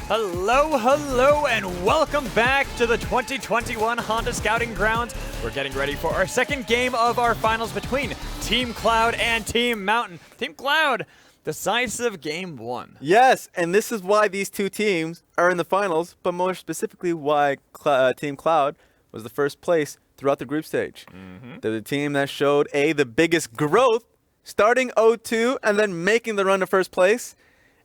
Hello, and welcome back to the 2021 Honda Scouting Grounds. We're getting ready for our second game of our finals between Team Cloud and Team Mountain. Team Cloud, decisive game 1. Yes, and this is why these two teams are in the finals, but more specifically why Team Cloud was the first place throughout the group stage. They're the team that showed the biggest growth, starting 0-2 and then making the run to first place.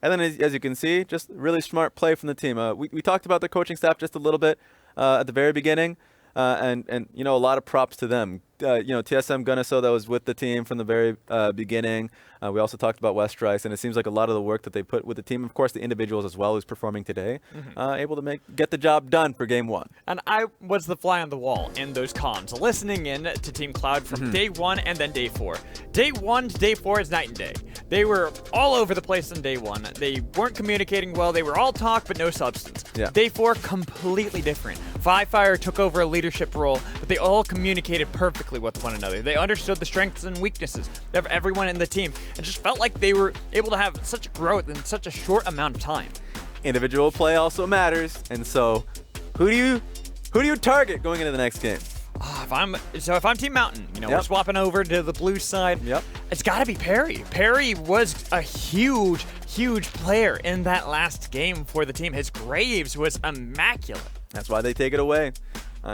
And then, as you can see, just really smart play from the team. We talked about the coaching staff just a little bit at the very beginning, and you know, a lot of props to them. TSM Gunaso, that was with the team from the very beginning. We also talked about Westrice, and it seems like a lot of the work that they put with the team, of course, the individuals as well who's performing today, able to get the job done for game 1. And I was the fly on the wall in those comms, listening in to Team Cloud from day 1 and then day 4. Day 1 to day 4 is night and day. They were all over the place on day 1. They weren't communicating well. They were all talk but no substance. Yeah. Day 4, completely different. Fire took over a leadership role, but they all communicated perfectly with one another. They understood the strengths and weaknesses of everyone in the team. It just felt like they were able to have such growth in such a short amount of time. Individual play also matters, and so who do you target going into the next game? If I'm Team Mountain, we're swapping over to the blue side. Yep. It's got to be Perry. Perry was a huge player in that last game for the team. His Graves was immaculate. That's why they take it away.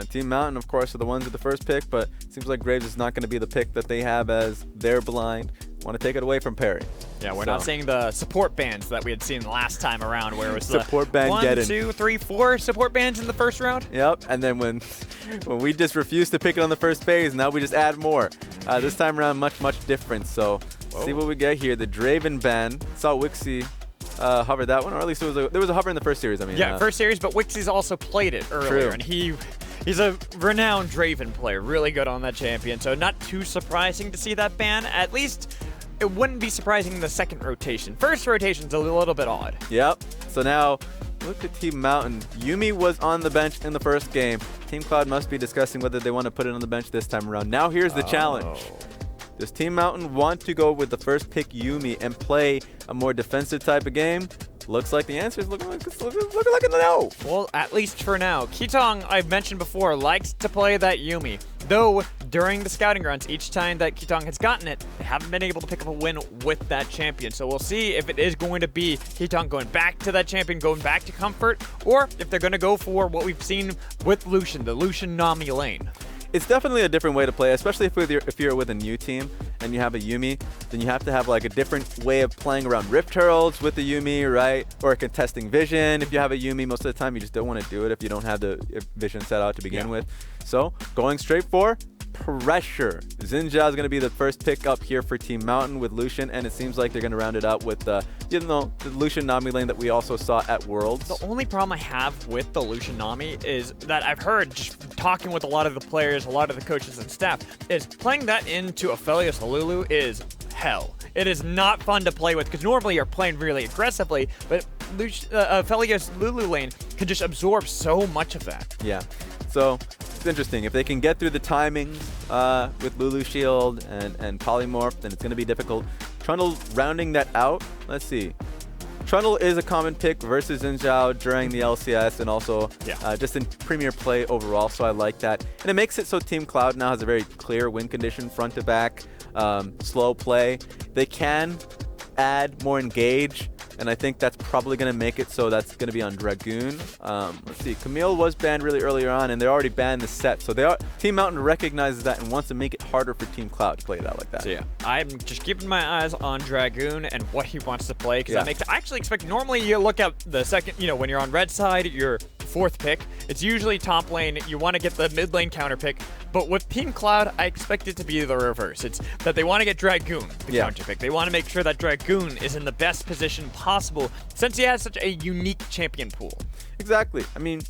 Team Mountain, of course, are the ones with the first pick, but it seems like Graves is not going to be the pick that they have as their blind. Want to take it away from Perry. Yeah, we're not seeing the support bands that we had seen last time around, where it was support band 1, 2, 3, 4 support bands in the first round. Yep, and then when we just refused to pick it on the first phase, now we just add more. This time around, much different. So see what we get here. The Draven band. Saw Wixie hover that one, or at least there was a hover in the first series. I mean, first series, but Wixie's also played it earlier, and he's a renowned Draven player, really good on that champion. So not too surprising to see that ban. At least it wouldn't be surprising in the second rotation. First rotation's a little bit odd. Yep. So now look at Team Mountain. Yuumi was on the bench in the first game. Team Cloud must be discussing whether they want to put it on the bench this time around. Now here's the challenge. Does Team Mountain want to go with the first pick Yuumi and play a more defensive type of game? Looks like the answer is looking like a no. Well, at least for now. Kitong, I've mentioned before, likes to play that Yuumi. Though, during the scouting runs, each time that Kitong has gotten it, they haven't been able to pick up a win with that champion. So we'll see if it is going to be Kitong going back to that champion, going back to Comfort, or if they're going to go for what we've seen with Lucian, the Lucian Nami lane. It's definitely a different way to play, especially if you're with a new team and you have a Yuumi, then you have to have like a different way of playing around Rift Heralds with the Yuumi, right? Or contesting vision. If you have a Yuumi, most of the time you just don't want to do it if you don't have the vision set out to begin with. So going straight for pressure. Xinjia is going to be the first pick up here for Team Mountain with Lucian, and it seems like they're going to round it out with the Lucian Nami lane that we also saw at Worlds. The only problem I have with the Lucian Nami is that I've heard, just talking with a lot of the players, a lot of the coaches and staff, is playing that into Aphelios Lulu is hell. It is not fun to play with, because normally you're playing really aggressively, but Aphelios Lulu lane can just absorb so much of that. Yeah. So it's interesting. If they can get through the timings with Lulu Shield and Polymorph, then it's going to be difficult. Trundle rounding that out. Let's see. Trundle is a common pick versus Xinjiao during the LCS and also just in Premier play overall, so I like that. And it makes it so Team Cloud now has a very clear win condition, front to back, slow play. They can add more engage, and I think that's probably going to make it so that's going to be on Dragoon. Let's see. Camille was banned really earlier on, and they already banned the set. So Team Mountain recognizes that and wants to make it harder for Team Cloud to play it out like that. So yeah, I'm just keeping my eyes on Dragoon and what he wants to play, because I actually expect, normally you look at the second, when you're on red side, your fourth pick, it's usually top lane. You want to get the mid lane counter pick. But with Team Cloud, I expect it to be the reverse. It's that they want to get Dragoon, the counter pick. They want to make sure that Dragoon is in the best position possible, since he has such a unique champion pool. Exactly. I mean,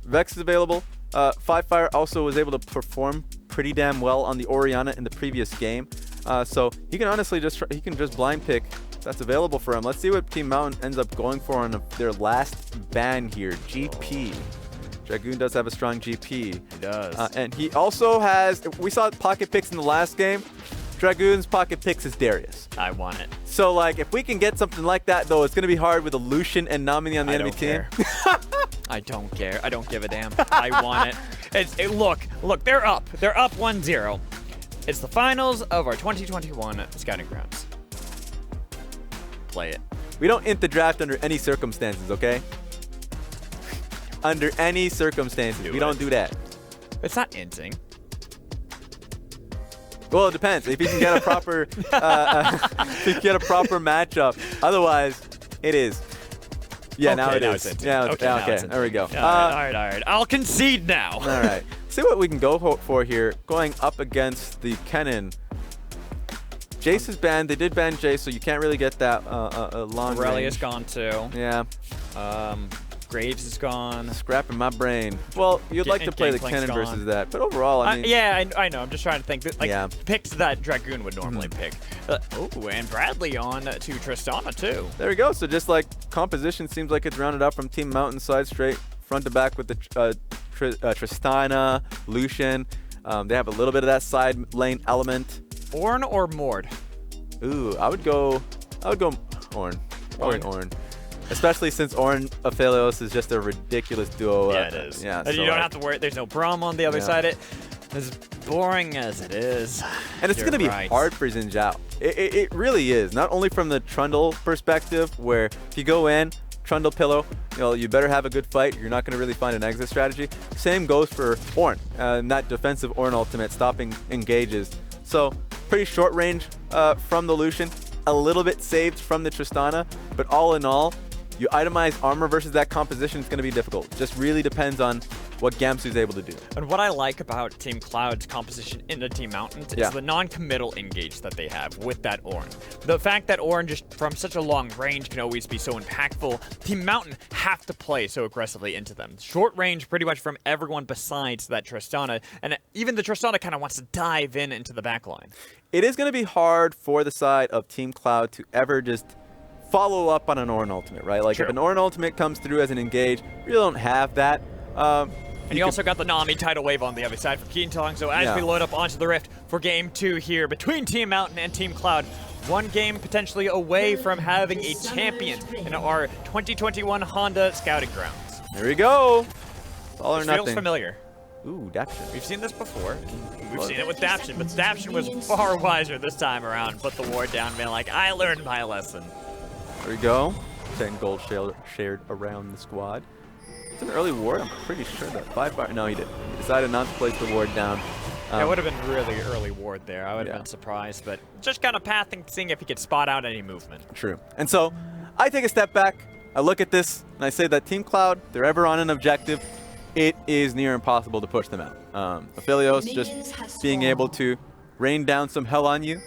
Vex is available. Fire also was able to perform pretty damn well on the Orianna in the previous game. So he can honestly just blind pick. That's available for him. Let's see what Team Mountain ends up going for on their last ban here. GP. Dragoon does have a strong GP. He does. And he also has, we saw pocket picks in the last game. Dragoon's pocket picks is Darius. I want it. So, like, if we can get something like that, though, it's going to be hard with a Lucian and Namini on the enemy team. I don't care. I don't give a damn. I want it. Look, they're up. They're up 1-0. It's the finals of our 2021 Scouting Grounds. Play it. We don't int the draft under any circumstances, okay? Under any circumstances. We don't do that. It's not inting. Well, it depends. If you can get a proper, if you can get a proper matchup. Otherwise, it is. Yeah, okay, now it is. is. It's Yeah, okay. There we go. All right. I'll concede now. All right. See what we can go for here. Going up against the Kennen. Jace is banned. They did ban Jace, so you can't really get that long range. Aurelia's gone too. Yeah. Graves is gone. Scrapping my brain. Well, you'd like to play the Kennen versus that, but overall, I mean... yeah, I know. I'm just trying to think. Picks that Dragoon would normally pick. And Bradley on to Tristana, too. There we go. So just like composition seems like it's rounded up from Team Mountainside straight front to back with the Tristana, Lucian. They have a little bit of that side lane element. Ornn or Mord? Ooh, I would go Ornn. Ornn. Especially since Ornn Aphelios is just a ridiculous duo. Yeah, it is. Yeah, and you don't have to worry. There's no Braum on the other side. As boring as it is. And it's going to be hard for Xin Zhao. It really is. Not only from the Trundle perspective, where if you go in, Trundle pillow, you better have a good fight. You're not going to really find an exit strategy. Same goes for Ornn. That defensive Ornn ultimate, stopping engages. So pretty short range from the Lucian. A little bit saved from the Tristana. But all in all, you itemize armor versus that composition, it's going to be difficult. Just really depends on what Gamsu's able to do. And what I like about Team Cloud's composition into Team Mountains is the non-committal engage that they have with that Ornn. The fact that Ornn just from such a long range can always be so impactful, Team Mountain have to play so aggressively into them. Short range pretty much from everyone besides that Tristana, and even the Tristana kind of wants to dive into the backline. It is going to be hard for the side of Team Cloud to ever just follow up on an Ornn ultimate, right? Like, if an Ornn ultimate comes through as an engage, you really don't have that. And you also got the Nami tidal wave on the other side for Keentong. So as we load up onto the Rift for Game 2 here between Team Mountain and Team Cloud, one game potentially away from having a champion in our 2021 Honda Scouting Grounds. There we go. It's all or nothing. Feels familiar. Ooh, Daption. We've seen this before. We've seen it with Daption, but Daption was far wiser this time around. Put the ward down, being like, I learned my lesson. There we go. 10 gold shared around the squad. It's an early ward. I'm pretty sure that 5-bar. No, he didn't. He decided not to place the ward down. It would have been really early ward there. I would have been surprised, but just kind of pathing, seeing if he could spot out any movement. True. And so I take a step back. I look at this and I say that Team Cloud, if they're ever on an objective, it is near impossible to push them out. Aphelios just being able to rain down some hell on you.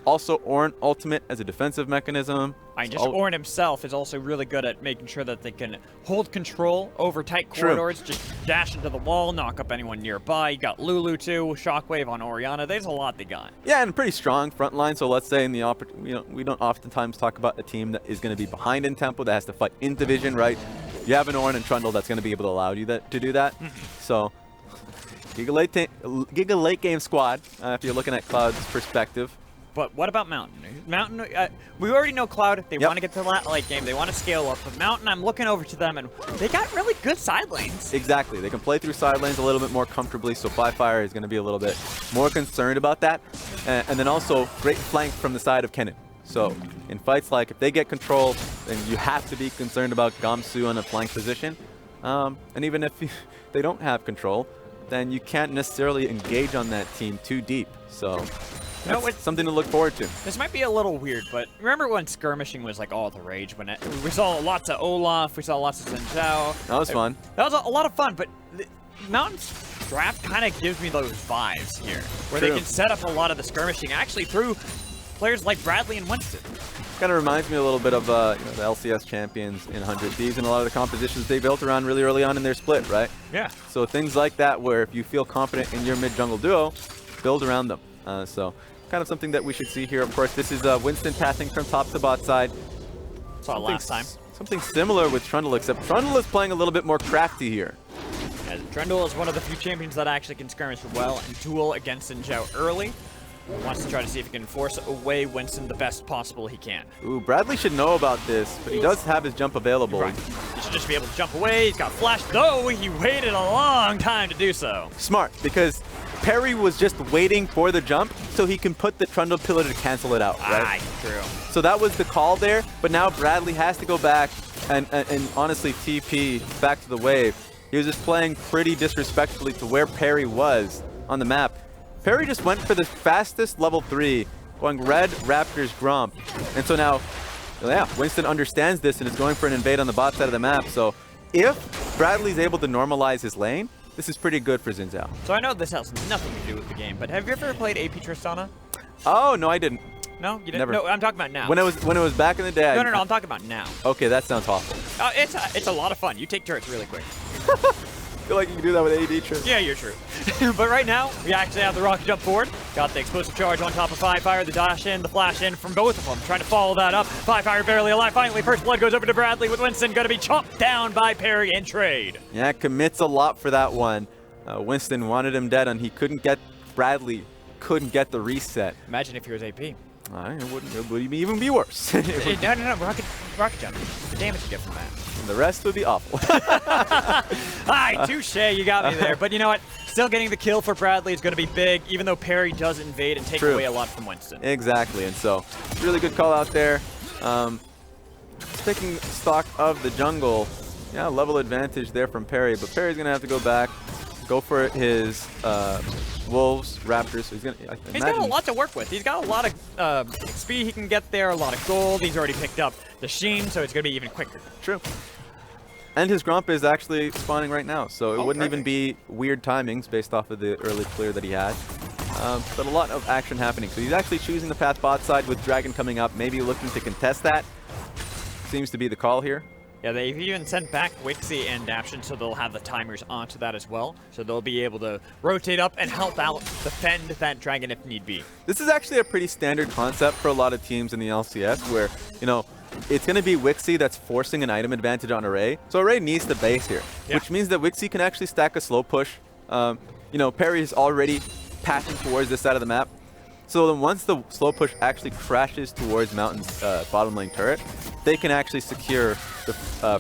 Also, Ornn ultimate as a defensive mechanism. Ornn himself is also really good at making sure that they can hold control over tight corridors, just dash into the wall, knock up anyone nearby. You got Lulu too, Shockwave on Orianna. There's a lot they got. Yeah, and pretty strong front line. So let's say in the we don't oftentimes talk about a team that is going to be behind in tempo, that has to fight in division, right? You have an Ornn and Trundle that's going to be able to allow you to do that. So Giga late game squad, if you're looking at Cloud's perspective. But what about Mountain? Mountain, we already know Cloud. They want to get to the late game. They want to scale up. But Mountain, I'm looking over to them, and they got really good side lanes. Exactly. They can play through side lanes a little bit more comfortably, so Flyfire is going to be a little bit more concerned about that. And then also, great flank from the side of Kennen. So in fights like, if they get control, then you have to be concerned about Gamsu on a flank position. And even if they don't have control, then you can't necessarily engage on that team too deep. So that's something to look forward to. This might be a little weird, but remember when skirmishing was like all the rage? When we saw lots of Olaf, we saw lots of Xin Zhao. That was fun. That was a lot of fun, but Mountain's draft kind of gives me those vibes here, where they can set up a lot of the skirmishing actually through players like Bradley and Winston. Kind of reminds me a little bit of the LCS champions in 100 Thieves and a lot of the compositions they built around really early on in their split, right? Yeah. So things like that, where if you feel confident in your mid-jungle duo, build around them. So kind of something that we should see here. Of course, this is Winston pathing from top to bot side. Saw last time. Something similar with Trundle, except Trundle is playing a little bit more crafty here. Yeah, Trundle is one of the few champions that actually can skirmish well and duel against Xin Zhao early. Wants to try to see if he can force away Winston the best possible he can. Ooh, Bradley should know about this, but he does have his jump available. Right. He should just be able to jump away. He's got flash, though he waited a long time to do so. Smart, because Perry was just waiting for the jump so he can put the Trundle Pillar to cancel it out, right? True. So that was the call there, but now Bradley has to go back and honestly TP back to the wave. He was just playing pretty disrespectfully to where Perry was on the map. Perry just went for the fastest level 3, going red Raptors Gromp. And so now, yeah, Winston understands this and is going for an invade on the bot side of the map. So if Bradley's able to normalize his lane, this is pretty good for Xin Zhao. So I know this has nothing to do with the game, but have you ever played AP Tristana? Oh, no, I didn't. No, you didn't. Never. No, I'm talking about now. When it was back in the day. No, I'm talking about now. Okay, that sounds awful. It's a lot of fun. You take turrets really quick. I feel like you can do that with AD Trip. Yeah, you're true. But right now, we actually have the rocket jump forward. Got the explosive charge on top of Fire, the dash in, the flash in from both of them. Trying to follow that up. Fire barely alive. Finally, first blood goes over to Bradley with Winston going to be chopped down by Perry and Trade. Yeah, commits a lot for that one. Winston wanted him dead, and he couldn't get Bradley. Couldn't get the reset. Imagine if he was AP. It would even be worse. No, rocket jump. The damage you get from that. And the rest would be awful. Hi, touche, you got me there. But you know what? Still getting the kill for Bradley is going to be big, even though Perry does invade and take away a lot from Winston. Exactly, and so really good call out there. Taking stock of the jungle. Yeah, level advantage there from Perry, but Perry's going to have to go back, go for his Wolves, Raptors. So he's got a lot to work with. He's got a lot of XP he can get there, a lot of gold. He's already picked up the Sheen, so it's going to be even quicker. True. And his Gromp is actually spawning right now, so it wouldn't even be weird timings based off of the early clear that he had. But a lot of action happening. So he's actually choosing the path bot side with Dragon coming up, maybe looking to contest that. Seems to be the call here. Yeah, they've even sent back Wixie and Daption, so they'll have the timers onto that as well. So they'll be able to rotate up and help out defend that Dragon if need be. This is actually a pretty standard concept for a lot of teams in the LCS where, you know, it's going to be Wixie that's forcing an item advantage on Array. So Array needs the base here, which means that Wixie can actually stack a slow push. You know, Perry is already passing towards this side of the map. So then once the slow push actually crashes towards Mountain's bottom lane turret, they can actually secure the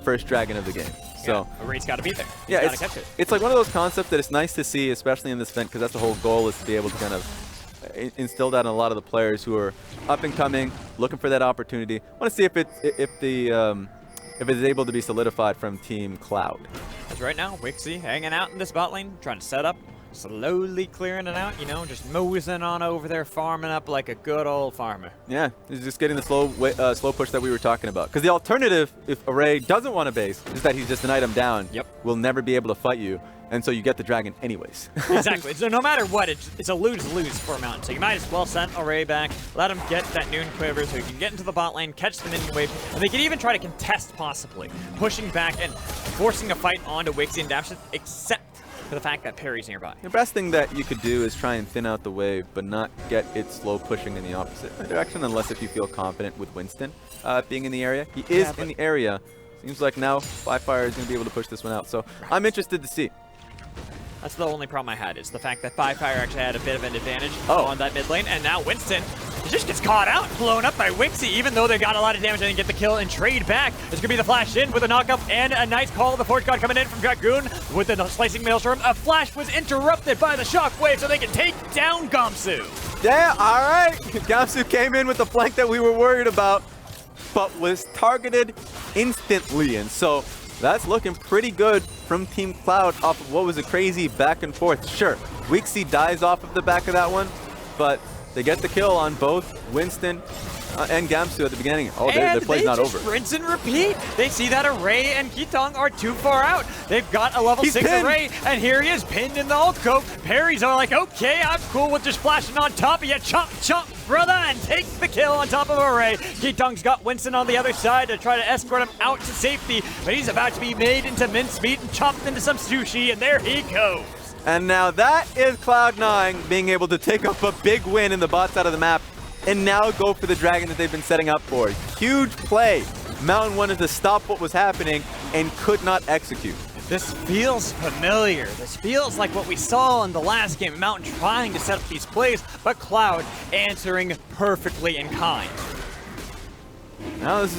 first Dragon of the game. So Array's got to be there. Yeah, catch it. It's like one of those concepts that it's nice to see, especially in this event, because that's the whole goal, is to be able to kind of instill that in a lot of the players who are up and coming, looking for that opportunity. I want to see if it's able to be solidified from Team Cloud. Because right now, Wixie hanging out in this bot lane, trying to set up, slowly clearing it out, you know, just moseying on over there, farming up like a good old farmer. Yeah, he's just getting the slow push that we were talking about. Because the alternative, if Array doesn't want to base, is that he's just an item down. Yep. Will never be able to fight you, and so you get the Dragon anyways. Exactly. So no matter what, it's a lose-lose for Mountain. So you might as well send Array back, let him get that Noon Quiver so he can get into the bot lane, catch the minion wave, and they can even try to contest possibly, pushing back and forcing a fight onto Wixie and Daption, except for the fact that Perry's nearby. The best thing that you could do is try and thin out the wave, but not get it slow pushing in the opposite direction, unless if you feel confident with Winston being in the area. He is in the area. Seems like now Fire is going to be able to push this one out. So I'm interested to see. That's the only problem I had, is the fact that Fire actually had a bit of an advantage on that mid lane, and now Winston, he just gets caught out, blown up by Wixie, even though they got a lot of damage and didn't get the kill and trade back. It's gonna be the flash in with a knockup and a nice call. The Forge God coming in from Dragoon with the slicing maelstrom. A flash was interrupted by the shockwave so they can take down Gamsu. Yeah, all right. Gamsu came in with the flank that we were worried about, but was targeted instantly, and so that's looking pretty good from Team Cloud off of what was a crazy back and forth. Sure, Wixie dies off of the back of that one, but they get the kill on both Winston and Gamsu at the beginning. Oh, their play's not over. Rinse and repeat. They see that Array and Kitong are too far out. They've got a level 6 pinned. Array, and here he is pinned in the ult coat. Perry's all like, okay, I'm cool with just flashing on top of you. Chomp, chomp, brother, and take the kill on top of Array. Kitong's got Winston on the other side to try to escort him out to safety, but he's about to be made into mincemeat and chopped into some sushi, and there he goes. And now that is Cloud9 being able to take up a big win in the bot side of the map and now go for the Dragon that they've been setting up for. Huge play. Mountain wanted to stop what was happening and could not execute. This feels familiar. This feels like what we saw in the last game. Mountain trying to set up these plays, but Cloud answering perfectly in kind. Now it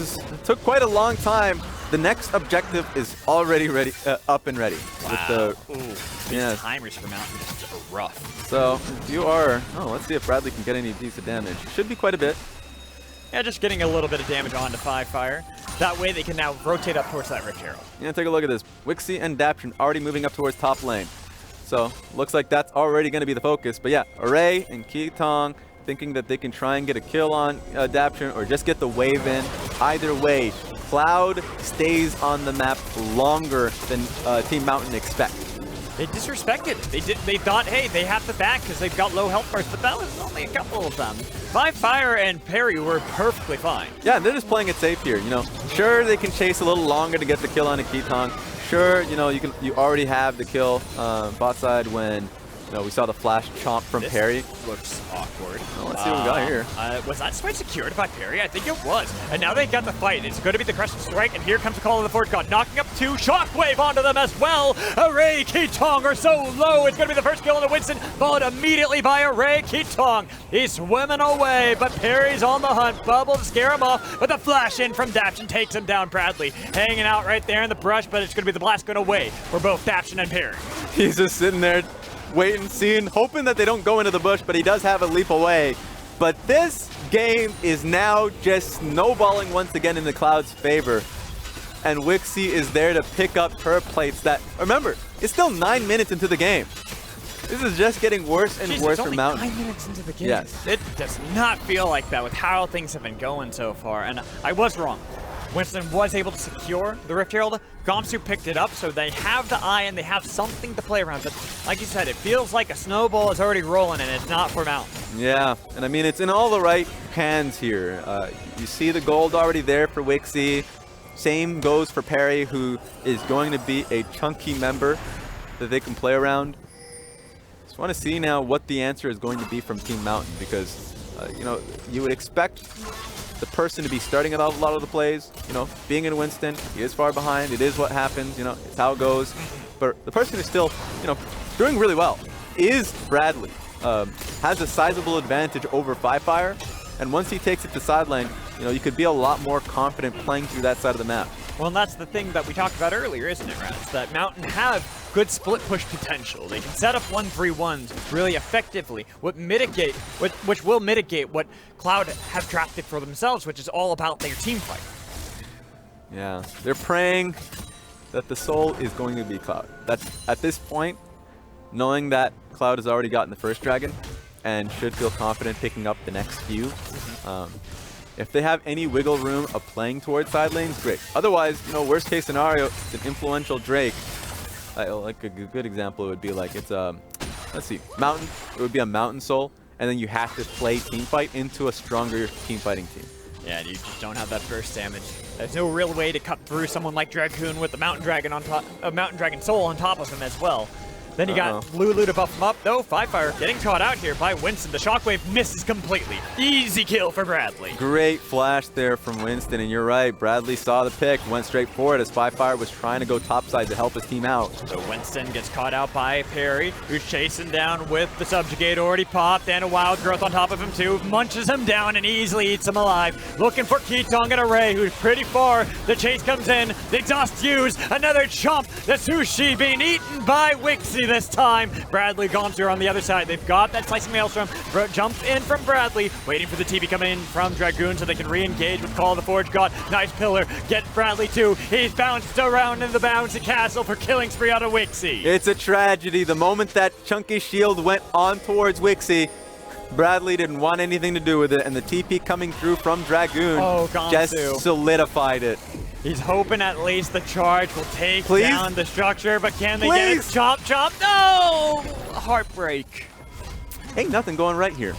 took quite a long time. The next objective is already ready, up and ready. Wow. With these timers for Mountain just are rough. So you are, let's see if Bradley can get any decent damage. Should be quite a bit. Yeah, just getting a little bit of damage onto Fire. That way they can now rotate up towards that Rift Herald. Yeah, take a look at this. Wixie and Daption already moving up towards top lane. So looks like that's already going to be the focus. But yeah, Array and Keitong thinking that they can try and get a kill on Daption or just get the wave in. Either way, Cloud stays on the map longer than Team Mountain expect. They disrespected. They thought, hey, they have the back because they've got low health bars, but that was only a couple of them. Fire and Perry were perfectly fine. Yeah, they're just playing it safe here. Sure they can chase a little longer to get the kill on a Keitong. Sure, you already have the kill bot side when we saw the flash chomp from Perry. Looks awkward. Well, let's see what we got here. Was that fight secured by Perry? I think it was. And now they've got the fight. It's going to be the Crescent Strike, and here comes the Call of the Forge God, knocking up 2. Shockwave onto them as well. Array, Keitong are so low. It's going to be the first kill on the Winston, followed immediately by Array. Keitong, he's swimming away, but Perry's on the hunt. Bubble to scare him off, but the flash in from Daption takes him down. Bradley hanging out right there in the brush, but it's going to be the blast going away for both Daption and Perry. He's just sitting there waiting, seeing, hoping that they don't go into the bush, but he does have a leap away. But this game is now just snowballing once again in the Cloud's favor. And Wixie is there to pick up her plates that, remember, it's still 9 minutes into the game. This is just getting worse and worse for Mountain. It's only 9 minutes into the game. Yes. It does not feel like that with how things have been going so far, and I was wrong. Winston was able to secure the Rift Herald. Gomsu picked it up, so they have the eye and they have something to play around. But like you said, it feels like a snowball is already rolling and it's not for Mountain. Yeah, and I mean, it's in all the right hands here. You see the gold already there for Wixie. Same goes for Perry, who is going to be a chunky member that they can play around. Just want to see now what the answer is going to be from Team Mountain, because, you would expect the person to be starting a lot of the plays, being in Winston, he is far behind, it is what happens, it's how it goes. But the person who's still, doing really well is Bradley. Has a sizable advantage over Fire, and once he takes it to side lane, you could be a lot more confident playing through that side of the map. Well, and that's the thing that we talked about earlier, isn't it, Rats? That Mountain have good split push potential. They can set up 1-3-1s really effectively, which will mitigate what Cloud have drafted for themselves, which is all about their team fight. Yeah, they're praying that the soul is going to be Cloud. That's at this point, knowing that Cloud has already gotten the first dragon and should feel confident picking up the next few. If they have any wiggle room of playing towards side lanes, great. Otherwise, worst case scenario, it's an influential Drake. Like a good example would be like it's let's see, Mountain. It would be a Mountain Soul, and then you have to play team fight into a stronger team fighting team. Yeah, you just don't have that burst damage. There's no real way to cut through someone like Dragoon with the Mountain Dragon on top, Mountain Dragon Soul on top of him as well. Then you got Lulu to buff him up, though. Fire getting caught out here by Winston. The Shockwave misses completely. Easy kill for Bradley. Great flash there from Winston, and you're right. Bradley saw the pick, went straight for it as Fire was trying to go topside to help his team out. So Winston gets caught out by Perry, who's chasing down with the Subjugate already popped, and a Wild Growth on top of him too. Munches him down and easily eats him alive. Looking for Keitong and Array, who's pretty far. The chase comes in. The exhaust used. Another chomp. The sushi being eaten by Wixie this time. Bradley Gomser on the other side. They've got that Slicing Maelstrom. Jump in from Bradley. Waiting for the TP coming in from Dragoon so they can re-engage with Call of the Forge God. Nice pillar. Get Bradley too. He's bounced around in the bouncy castle for killing spree out of Wixie. It's a tragedy. The moment that chunky shield went on towards Wixie, Bradley didn't want anything to do with it, and the TP coming through from Dragoon just solidified it. He's hoping at least the charge will take down the structure, but can they get it? Chop, chop. No! Heartbreak. Ain't nothing going right here.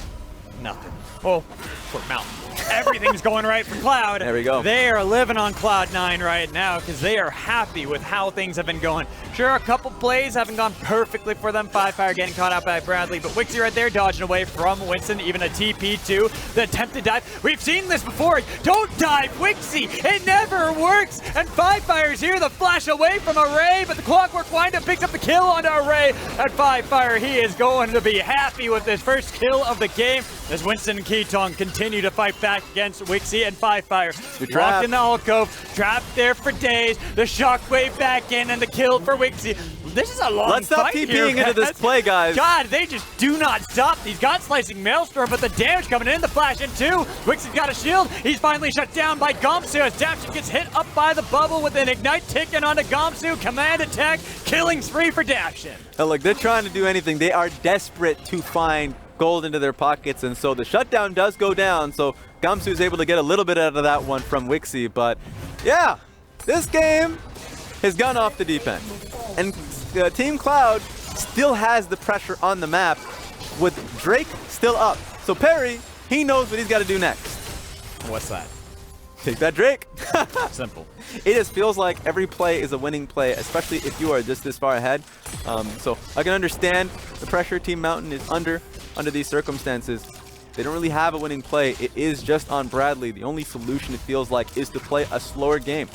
Nothing. Well, for Mountain. Everything's going right for Cloud. There we go. They are living on Cloud 9 right now because they are happy with how things have been going. Sure, a couple plays haven't gone perfectly for them. Firefire getting caught out by Bradley, but Wixie right there dodging away from Winston. Even a TP too. The attempted dive. We've seen this before. Don't dive, Wixie. It never works. And Firefire's here. The flash away from Array, but the Clockwork Windup picks up the kill onto Array. And Firefire, he is going to be happy with his first kill of the game as Winston and Keaton continue to fight back against Wixie and Firefire. Locked in the alcove, trapped there for days. The shockwave back in and the kill for Wixie. This is a long Let's stop fight TPing here, into this play, guys. God, they just do not stop. He's got Slicing Maelstrom, but the damage coming in, the flash in too. Wixie's got a shield. He's finally shut down by Gamsu as Daption gets hit up by the bubble with an Ignite ticking onto Gamsu. Command attack, killing spree for Daption. Oh, look, they're trying to do anything. They are desperate to find gold into their pockets, and so the shutdown does go down, so Gamsu is able to get a little bit out of that one from Wixie, but yeah, this game has gone off the deep end. And Team Cloud still has the pressure on the map with Drake still up. So Perry, he knows what he's got to do next. What's that? Take that Drake. Simple. It just feels like every play is a winning play, especially if you are just this far ahead. So I can understand the pressure Team Mountain is under these circumstances. They don't really have a winning play. It is just on Bradley. The only solution, it feels like, is to play a slower game.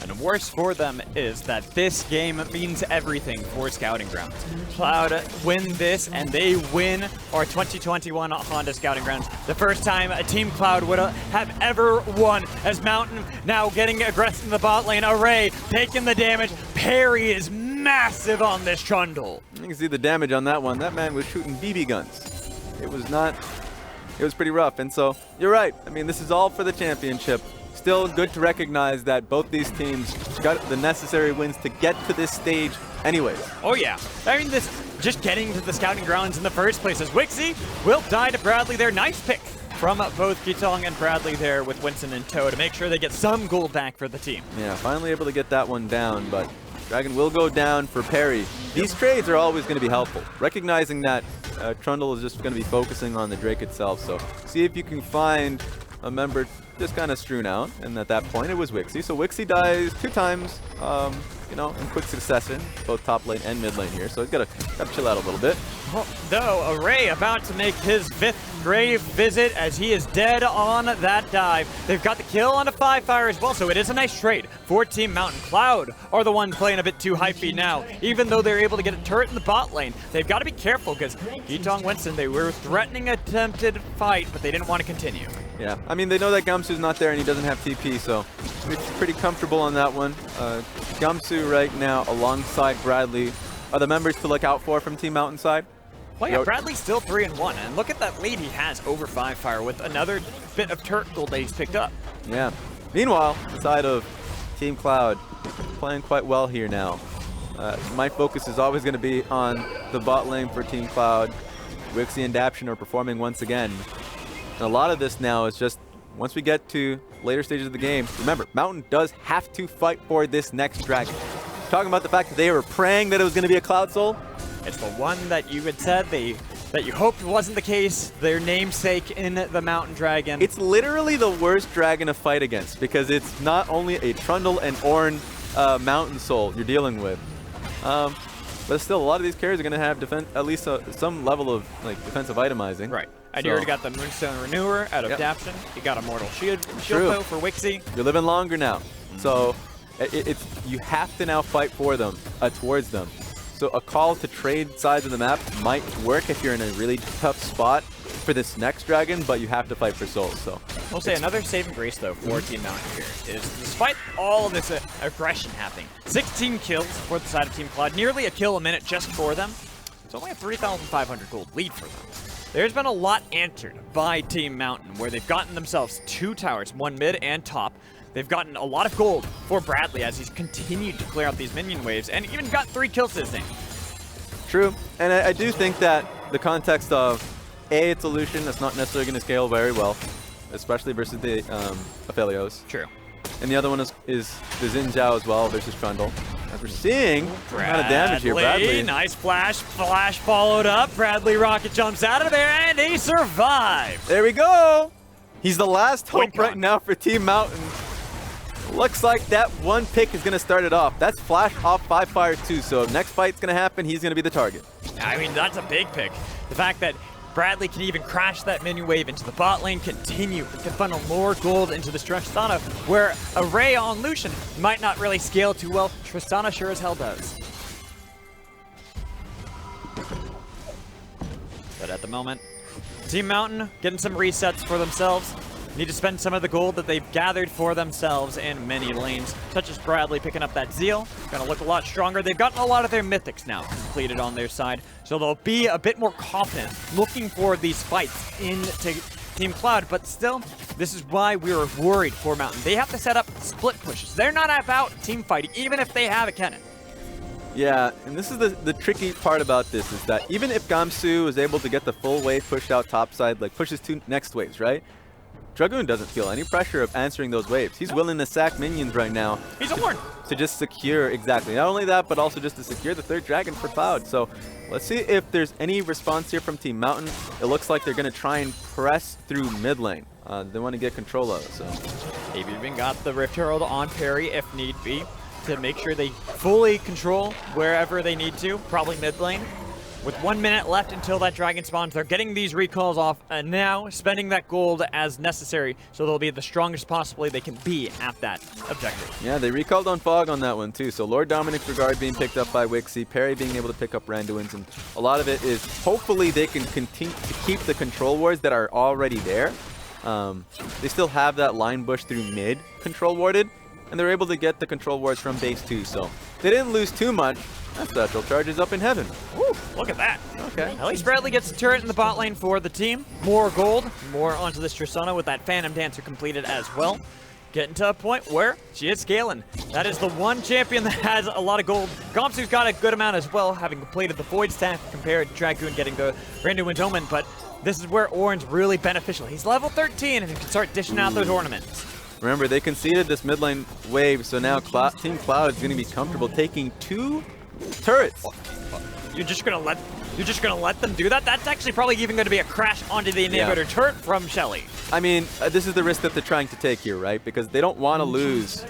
And worse for them is that this game means everything for Scouting Grounds. Cloud win this, and they win our 2021 Honda Scouting Grounds. The first time a Team Cloud would have ever won, as Mountain now getting aggressive in the bot lane. Array taking the damage. Perry is massive on this Trundle. You can see the damage on that one. That man was shooting BB guns. It was pretty rough. And so, you're right. I mean, this is all for the championship. Still good to recognize that both these teams got the necessary wins to get to this stage anyways. Oh yeah. I mean, this just getting to the Scouting Grounds in the first place as Wixie will die to Bradley there. Nice pick from both Keaton and Bradley there with Winston in tow to make sure they get some gold back for the team. Yeah, finally able to get that one down, but Dragon will go down for Perry. These trades are always going to be helpful, recognizing that Trundle is just going to be focusing on the Drake itself. So see if you can find a member just kind of strewn out, and at that point it was Wixie. So Wixie dies 2 times, you know, in quick succession, both top lane and mid lane here. So he's got to chill out a little bit. Though Array about to make his 5th grave visit as he is dead on that dive. They've got the kill on a Firefire as well, so it is a nice trade for Team Mountain. Cloud are the ones playing a bit too hypey now. Even though they're able to get a turret in the bot lane, they've got to be careful because Keaton Winston, they were threatening attempted fight, but they didn't want to continue. Yeah, I mean, they know that Gamsu's not there and he doesn't have TP, so it's pretty comfortable on that one. Gamsu right now alongside Bradley are the members to look out for from Team Mountain side. Well, yeah, Bradley's still 3-1, and look at that lead he has over Firefire with another bit of turret gold that he's picked up. Yeah. Meanwhile, the side of Team Cloud playing quite well here now. My focus is always going to be on the bot lane for Team Cloud. Wixie and Daption are performing once again. And a lot of this now is just, once we get to later stages of the game, remember, Mountain does have to fight for this next dragon. Talking about the fact that they were praying that it was going to be a Cloud Soul. It's the one that you had said that you hoped wasn't the case, their namesake in the Mountain Dragon. It's literally the worst dragon to fight against because it's not only a Trundle and Ornn Mountain Soul you're dealing with, but still a lot of these carries are going to have at least some level of defensive itemizing. Right. And you already got the Moonstone Renewer out of Daption. You got a Mortal Shield though for Wixie. You're living longer now. So you have to now fight for them, towards them. So a call to trade sides of the map might work if you're in a really tough spot for this next dragon, but you have to fight for souls. So we'll say another saving grace though for Team Mountain here is, despite all of this aggression happening, 16 kills for the side of Team Cloud, nearly a kill a minute just for them. It's only a 3,500 gold lead for them. There's been a lot answered by Team Mountain, where they've gotten themselves 2 towers, 1 mid and top. They've gotten a lot of gold for Bradley as he's continued to clear out these minion waves and even got 3 kills to his name. True, and I do think that the context of it's a Lucian that's not necessarily going to scale very well, especially versus the Aphelios. True. And the other one is the Xin Zhao as well versus Trundle. As we're seeing, a lot of damage here. Bradley, nice flash followed up. Bradley rocket jumps out of there and he survives. There we go. He's the last hope Point right con. now for Team Mountain. Looks like that one pick is going to start it off. That's flash off 5 fire too, so if next fight's going to happen, he's going to be the target. I mean, that's a big pick. The fact that Bradley can even crash that minion wave into the bot lane, continue to funnel more gold into the Tristana, where a Ray on Lucian might not really scale too well. Tristana sure as hell does. But at the moment, Team Mountain getting some resets for themselves. Need to spend some of the gold that they've gathered for themselves in many lanes, such as Bradley picking up that Zeal. Gonna look a lot stronger. They've gotten a lot of their mythics now completed on their side, so they'll be a bit more confident looking for these fights into Team Cloud. But still, this is why we were worried for Mountain. They have to set up split pushes. They're not about team fighting, even if they have a cannon. Yeah, and this is the tricky part about this, is that even if Gamsu is able to get the full wave pushed out topside, like pushes 2 next waves, right? Dragoon doesn't feel any pressure of answering those waves. He's willing to sack minions right now. He's a horn. To just secure, exactly. Not only that, but also just to secure the 3rd dragon for Cloud. So let's see if there's any response here from Team Mountain. It looks like they're going to try and press through mid lane. They want to get control of it. So They've even got the Rift Herald on parry if need be, to make sure they fully control wherever they need to, probably mid lane. With 1 minute left until that dragon spawns, they're getting these recalls off and now spending that gold as necessary, so they'll be the strongest possibly they can be at that objective. yeah, they recalled on Fog on that one too. So Lord Dominic's Regard being picked up by Wixie, Perry being able to pick up Randuin's, and a lot of it is hopefully they can continue to keep the control wards that are already there. They still have that line bush through mid control warded, and they're able to get the control wards from base 2, so they didn't lose too much. That satchel charge is up in heaven. Woo, look at that. Okay. At least Bradley gets a turret in the bot lane for the team. More gold, more onto this Tristana with that Phantom Dancer completed as well. Getting to a point where she is scaling. That is the one champion that has a lot of gold. Gomsu's got a good amount as well, having completed the Void staff compared to Dragoon getting the Randuin's Omen, but this is where Orin's really beneficial. He's level 13 and he can start dishing out those ornaments. Remember, they conceded this mid lane wave, so now Team Cloud is going to be comfortable taking 2 turrets. You're just gonna let them do that? That's actually probably even going to be a crash onto the inhibitor turret from Shelly. I mean, this is the risk that they're trying to take here, right? Because they don't want to lose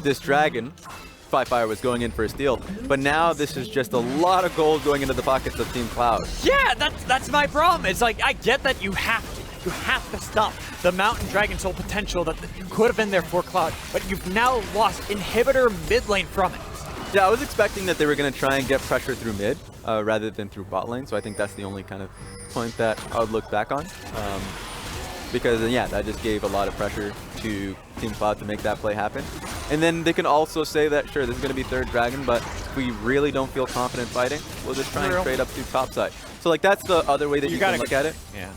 this dragon. 5 Fire was going in for a steal, but now this is just a lot of gold going into the pockets of Team Cloud. Yeah, that's my problem. It's like, I get that you have to stop the Mountain Dragon Soul potential that could have been there for Cloud, but you've now lost inhibitor mid lane from it. Yeah, I was expecting that they were going to try and get pressure through mid rather than through bot lane, so I think that's the only kind of point that I would look back on. Because, yeah, that just gave a lot of pressure to Team Cloud to make that play happen. And then they can also say that, sure, this is going to be 3rd dragon, but if we really don't feel confident fighting, we'll just try and trade up to topside. So, like, that's the other way that you can look at it. Yeah.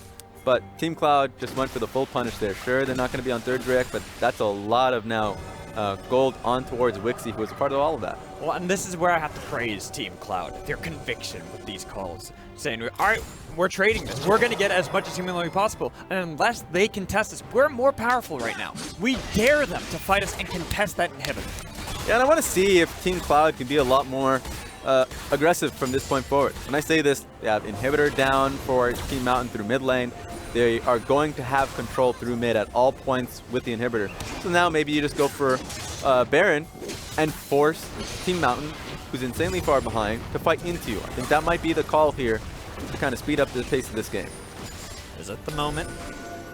But Team Cloud just went for the full punish there. Sure, they're not going to be on 3rd direct, but that's a lot of now gold on towards Wixie, who was a part of all of that. Well, and this is where I have to praise Team Cloud, their conviction with these calls. Saying, all right, we're trading this. We're going to get as much as humanly possible. And unless they contest us, we're more powerful right now. We dare them to fight us and contest that inhibitor. Yeah, and I want to see if Team Cloud can be a lot more aggressive from this point forward. When I say this, they have inhibitor down for Team Mountain through mid lane. They are going to have control through mid at all points with the inhibitor. So now maybe you just go for Baron and force Team Mountain, who's insanely far behind, to fight into you. I think that might be the call here to kind of speed up the pace of this game. As at the moment,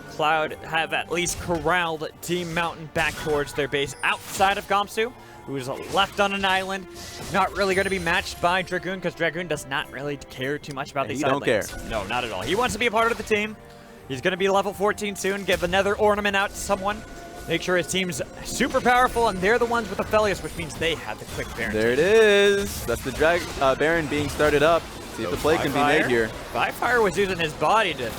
Cloud have at least corralled Team Mountain back towards their base outside of Gamsu, who's left on an island. Not really going to be matched by Dragoon, because Dragoon does not really care too much about these side lanes. Care. No, not at all. He wants to be a part of the team. He's going to be level 14 soon, give another ornament out to someone. Make sure his team's super powerful, and they're the ones with Aphelios, which means they have the quick Baron. There it is. That's the Baron being started up. See if the play can be made here. 5 Fire was using his body to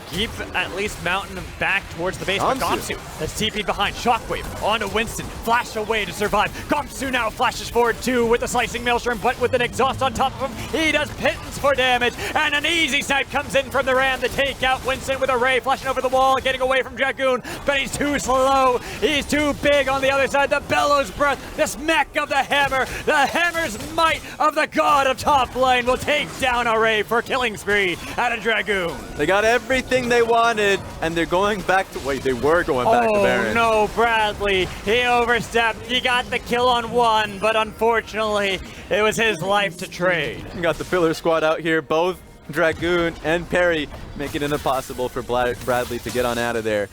keep at least Mountain back towards the base. But Gamsu has TP'd behind. Shockwave onto Winston. Flash away to survive. Gamsu now flashes forward too with the slicing maelstrom, but with an exhaust on top of him, he does pittance for damage. And an easy snipe comes in from the Ram to take out Winston with a ray flashing over the wall, getting away from Dragoon. But he's too slow. He's too big on the other side. The bellows breath, the smack of the hammer's might of the god of top lane will take down a ray for killing spree at a Dragoon. They got everything everything they wanted, and they're going back to, wait, they were going back to Baron. Oh no, Bradley, he overstepped. He got the kill on one, but unfortunately, it was his life to trade. You got the Pillar Squad out here, both Dragoon and Perry, making it impossible for Bradley to get on out of there.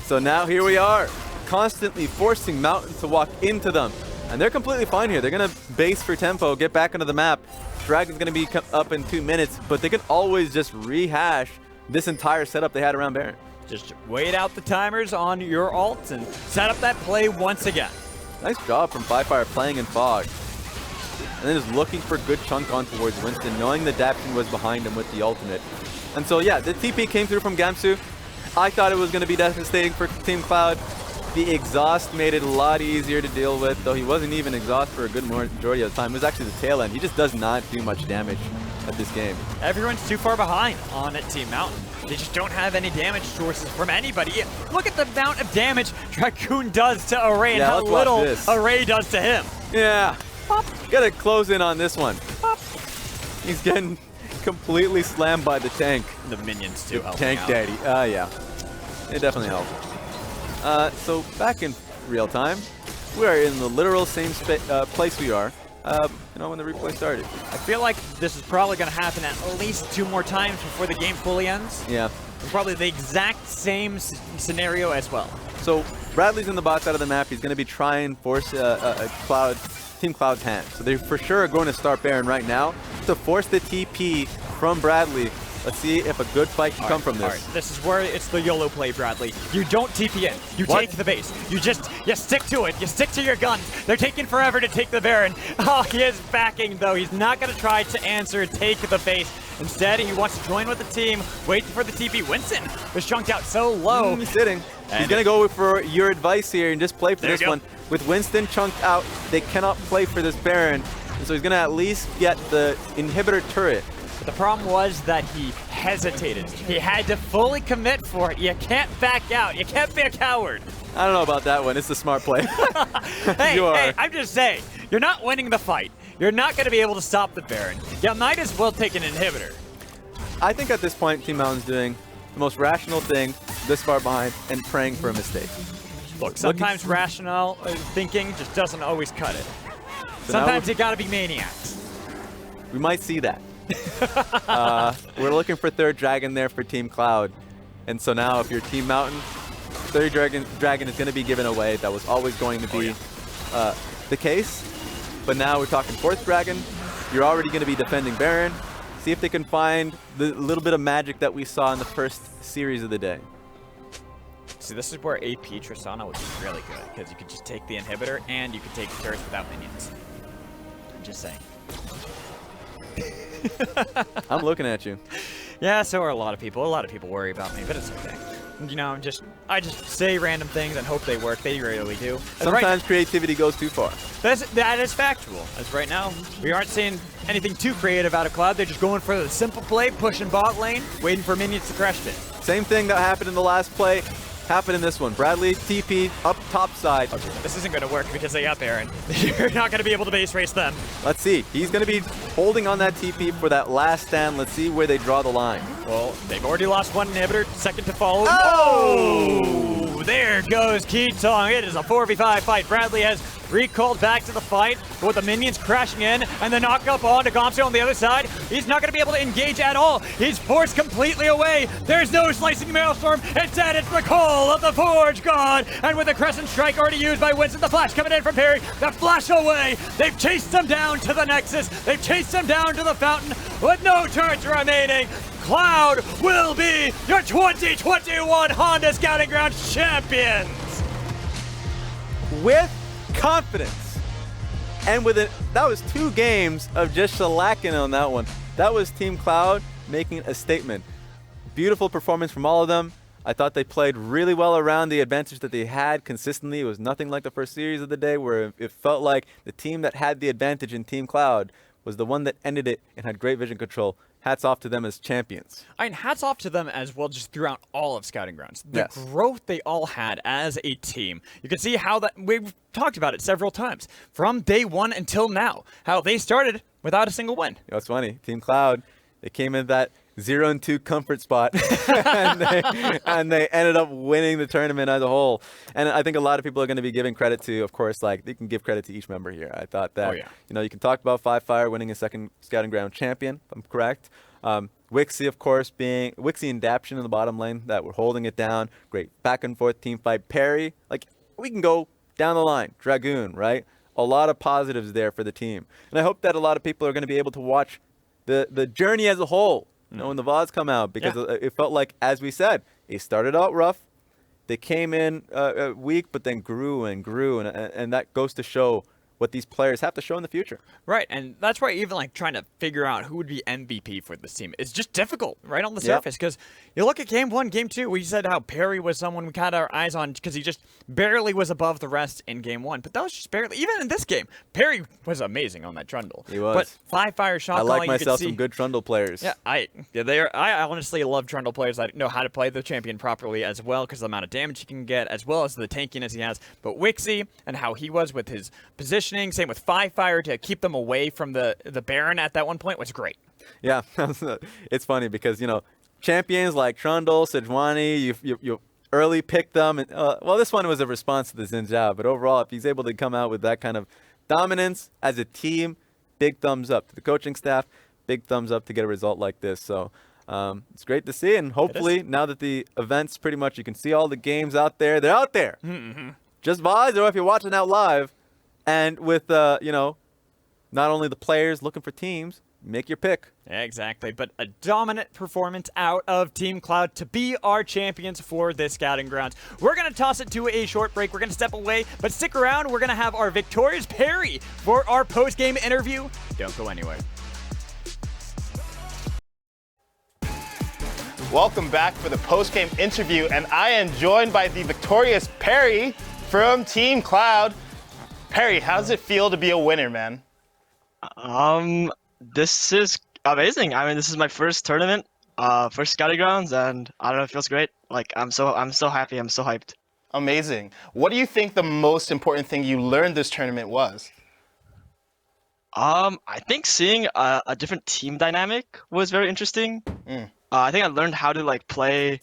So now here we are, constantly forcing Mountain to walk into them. And they're completely fine here. They're going to base for tempo, get back into the map. Dragon's going to be up in 2 minutes, but they can always just rehash this entire setup they had around Baron. Just wait out the timers on your ults and set up that play once again. Nice job from Firefire playing in Fog. And then just looking for good chunk on towards Winston, knowing the Dapton was behind him with the ultimate. And so yeah, the TP came through from Gamsu. I thought it was going to be devastating for Team Cloud. The exhaust made it a lot easier to deal with, though he wasn't even exhaust for a good majority of the time. It was actually the tail end. He just does not do much damage at this game. Everyone's too far behind on Team Mountain. They just don't have any damage sources from anybody. Look at the amount of damage Dragoon does to Array and how little Array does to him. Yeah. Gotta close in on this one. He's getting completely slammed by the tank. The minions too. Tank Daddy. Yeah. It definitely helped. So back in real time, we are in the literal same place we are, when the replay started. I feel like this is probably going to happen at least 2 more times before the game fully ends. Yeah. And probably the exact same scenario as well. So Bradley's in the bot side of the map. He's going to be trying to force Team Cloud's hand. So they for sure are going to start Baron right now to force the TP from Bradley. Let's see if a good fight can come from this. All right. This is where it's the YOLO play, Bradley. You don't TP in. You take the base. You stick to it. You stick to your guns. They're taking forever to take the Baron. Oh, he is backing, though. He's not going to try to answer, take the base. Instead, he wants to join with the team, waiting for the TP. Winston was chunked out so low. He's sitting. He's going to go for your advice here and just play for this one. With Winston chunked out, they cannot play for this Baron. And so he's going to at least get the inhibitor turret. But the problem was that he hesitated. He had to fully commit for it. You can't back out. You can't be a coward. I don't know about that one. It's a smart play. Hey, I'm just saying. You're not winning the fight. You're not going to be able to stop the Baron. You might as well take an inhibitor. I think at this point, Team Mountain's doing the most rational thing this far behind and praying for a mistake. Look, sometimes rational thinking just doesn't always cut it. Sometimes you got to be maniacs. We might see that. We're looking for third dragon there for Team Cloud. And so now if you're Team Mountain, third dragon is going to be given away. That was always going to be the case. But now we're talking fourth dragon. You're already going to be defending Baron. See if they can find the little bit of magic that we saw in the first series of the day. See, this is where AP Tristana would be really good, because you could just take the inhibitor and you could take the turret without minions. I'm just saying. I'm looking at you. Yeah, so are a lot of people. A lot of people worry about me, but it's okay. You know, I just say random things and hope they work. They rarely do. Sometimes creativity goes too far. That is factual. As right now, we aren't seeing anything too creative out of Cloud. They're just going for the simple play, pushing bot lane, waiting for minions to crash it. Same thing that happened in the last play happened in this one. Bradley, TP, up top side. Okay, this isn't going to work because they got Baron. You're not going to be able to base race them. Let's see. He's going to be holding on that TP for that last stand. Let's see where they draw the line. Well, they've already lost one inhibitor. Second to follow. Oh! There goes Keetong. It is a 4v5 fight. Bradley has recalled back to the fight with the minions crashing in and the knock up onto Gomso on the other side. He's not going to be able to engage at all. He's forced completely away. There's no slicing maelstrom. Instead, it's the call of the Forge God. And with the Crescent Strike already used by Winston, the flash coming in from Perry. The flash away. They've chased him down to the Nexus. They've chased him down to the Fountain with no turrets remaining. Cloud will be your 2021 Honda Scouting Grounds champions. With confidence. And with it, that was 2 games of just shellacking on that one. That was Team Cloud making a statement. Beautiful performance from all of them. I thought they played really well around the advantage that they had consistently. It was nothing like the first series of the day where it felt like the team that had the advantage in Team Cloud was the one that ended it and had great vision control. Hats off to them as champions. I mean, hats off to them as well just throughout all of Scouting Grounds. The growth they all had as a team. You can see how that, we've talked about it several times, from day one until now, how they started without a single win. It's funny. Team Cloud, they came in that 0-2 comfort spot, and they ended up winning the tournament as a whole. And I think a lot of people are going to be giving credit to, of course, like they can give credit to each member here. I thought that, you can talk about Five Fire winning a second Scouting Ground champion, if I'm correct. Wixie, of course, being Wixie and Daption in the bottom lane that were holding it down. Great back and forth team fight. Perry, like we can go down the line. Dragoon, right? A lot of positives there for the team. And I hope that a lot of people are going to be able to watch the journey as a whole. When the VODs come out, because it felt like, as we said, it started out rough. They came in weak, but then grew and grew, and that goes to show what these players have to show in the future. Right, and that's why even like trying to figure out who would be MVP for this team is just difficult, right on the surface. Because you look at Game 1, Game 2, we said how Perry was someone we had our eyes on because he just barely was above the rest in Game 1. But that was just barely. Even in this game, Perry was amazing on that Trundle. He was. But Five Fire shot I calling, like myself some good Trundle players. Yeah, I honestly love Trundle players that know how to play the champion properly as well because of the amount of damage he can get as well as the tankiness he has. But Wixie and how he was with his positioning, same with Five Fire to keep them away from the Baron at that one point was great. Yeah, it's funny because, champions like Trundle, Sejuani, you early pick them. And, well, this one was a response to the Xin Zhao, but overall, if he's able to come out with that kind of dominance as a team, big thumbs up to the coaching staff, big thumbs up to get a result like this. So it's great to see, and hopefully now that the events pretty much, you can see all the games out there. They're out there. Just VODs, or if you're watching out live, and with, not only the players looking for teams, make your pick. Yeah, exactly. But a dominant performance out of Team Cloud to be our champions for this Scouting Grounds. We're going to toss it to a short break. We're going to step away, but stick around. We're going to have our victorious Perry for our post-game interview. Don't go anywhere. Welcome back for the post-game interview, and I am joined by the victorious Perry from Team Cloud. Perry, how does it feel to be a winner, man? This is amazing. I mean, this is my first tournament, first Scouting Grounds, and I don't know, it feels great. Like, I'm so happy, I'm so hyped. Amazing. What do you think the most important thing you learned this tournament was? I think seeing a different team dynamic was very interesting. I think I learned how to like play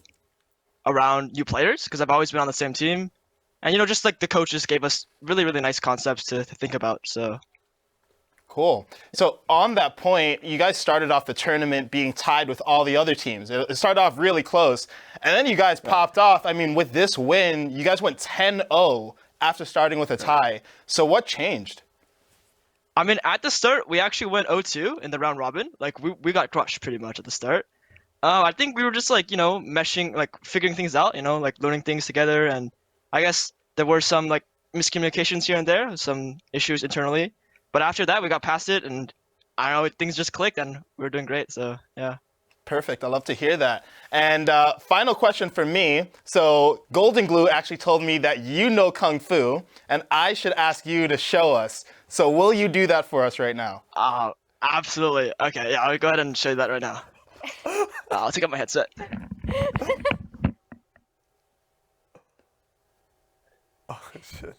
around new players because I've always been on the same team. And, just like the coaches gave us really, really nice concepts to think about. So, cool. So on that point, you guys started off the tournament being tied with all the other teams. It started off really close. And then you guys popped off. I mean, with this win, you guys went 10-0 after starting with a tie. So what changed? I mean, at the start, we actually went 0-2 in the round robin. Like, we got crushed pretty much at the start. I think we were just like, meshing, like figuring things out, like learning things together. And I guess there were some like miscommunications here and there, some issues internally. But after that, we got past it, and I don't know, things just clicked, and we were doing great. So, yeah. Perfect. I love to hear that. And final question for me. So Golden Glue actually told me that you know Kung Fu, and I should ask you to show us. So will you do that for us right now? Absolutely. Okay, yeah, I'll go ahead and show you that right now. I'll take out my headset. Oh, shit.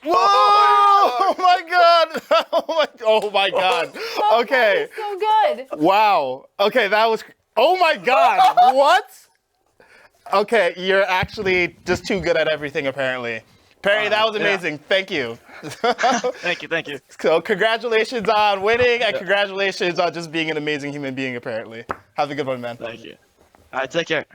Whoa! Oh my god! Oh my god! Okay. So good. Wow. Okay, that was. Oh my god! What? Okay, you're actually just too good at everything, apparently. Perry, that was amazing. Yeah. Thank you. Thank you. So congratulations on winning, and congratulations on just being an amazing human being, apparently. Have a good one, man. Thank you. All right, take care.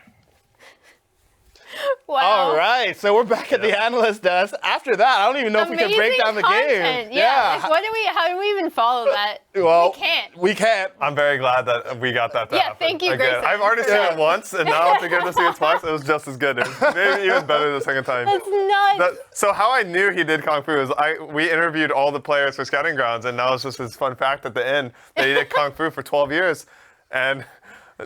Wow. All right, so we're back at the analyst desk. After that, I don't even know if we can break down the game. Yeah. Like, how do we even follow that? Well, we can't. I'm very glad that we got that to happen. Thank you, Grayson. I've already seen it once, and now to get to see it twice, it was just as good. It was maybe even better the second time. That's nuts. So how I knew he did Kung Fu is we interviewed all the players for Scouting Grounds, and that was just his fun fact at the end that he did Kung Fu for 12 years. And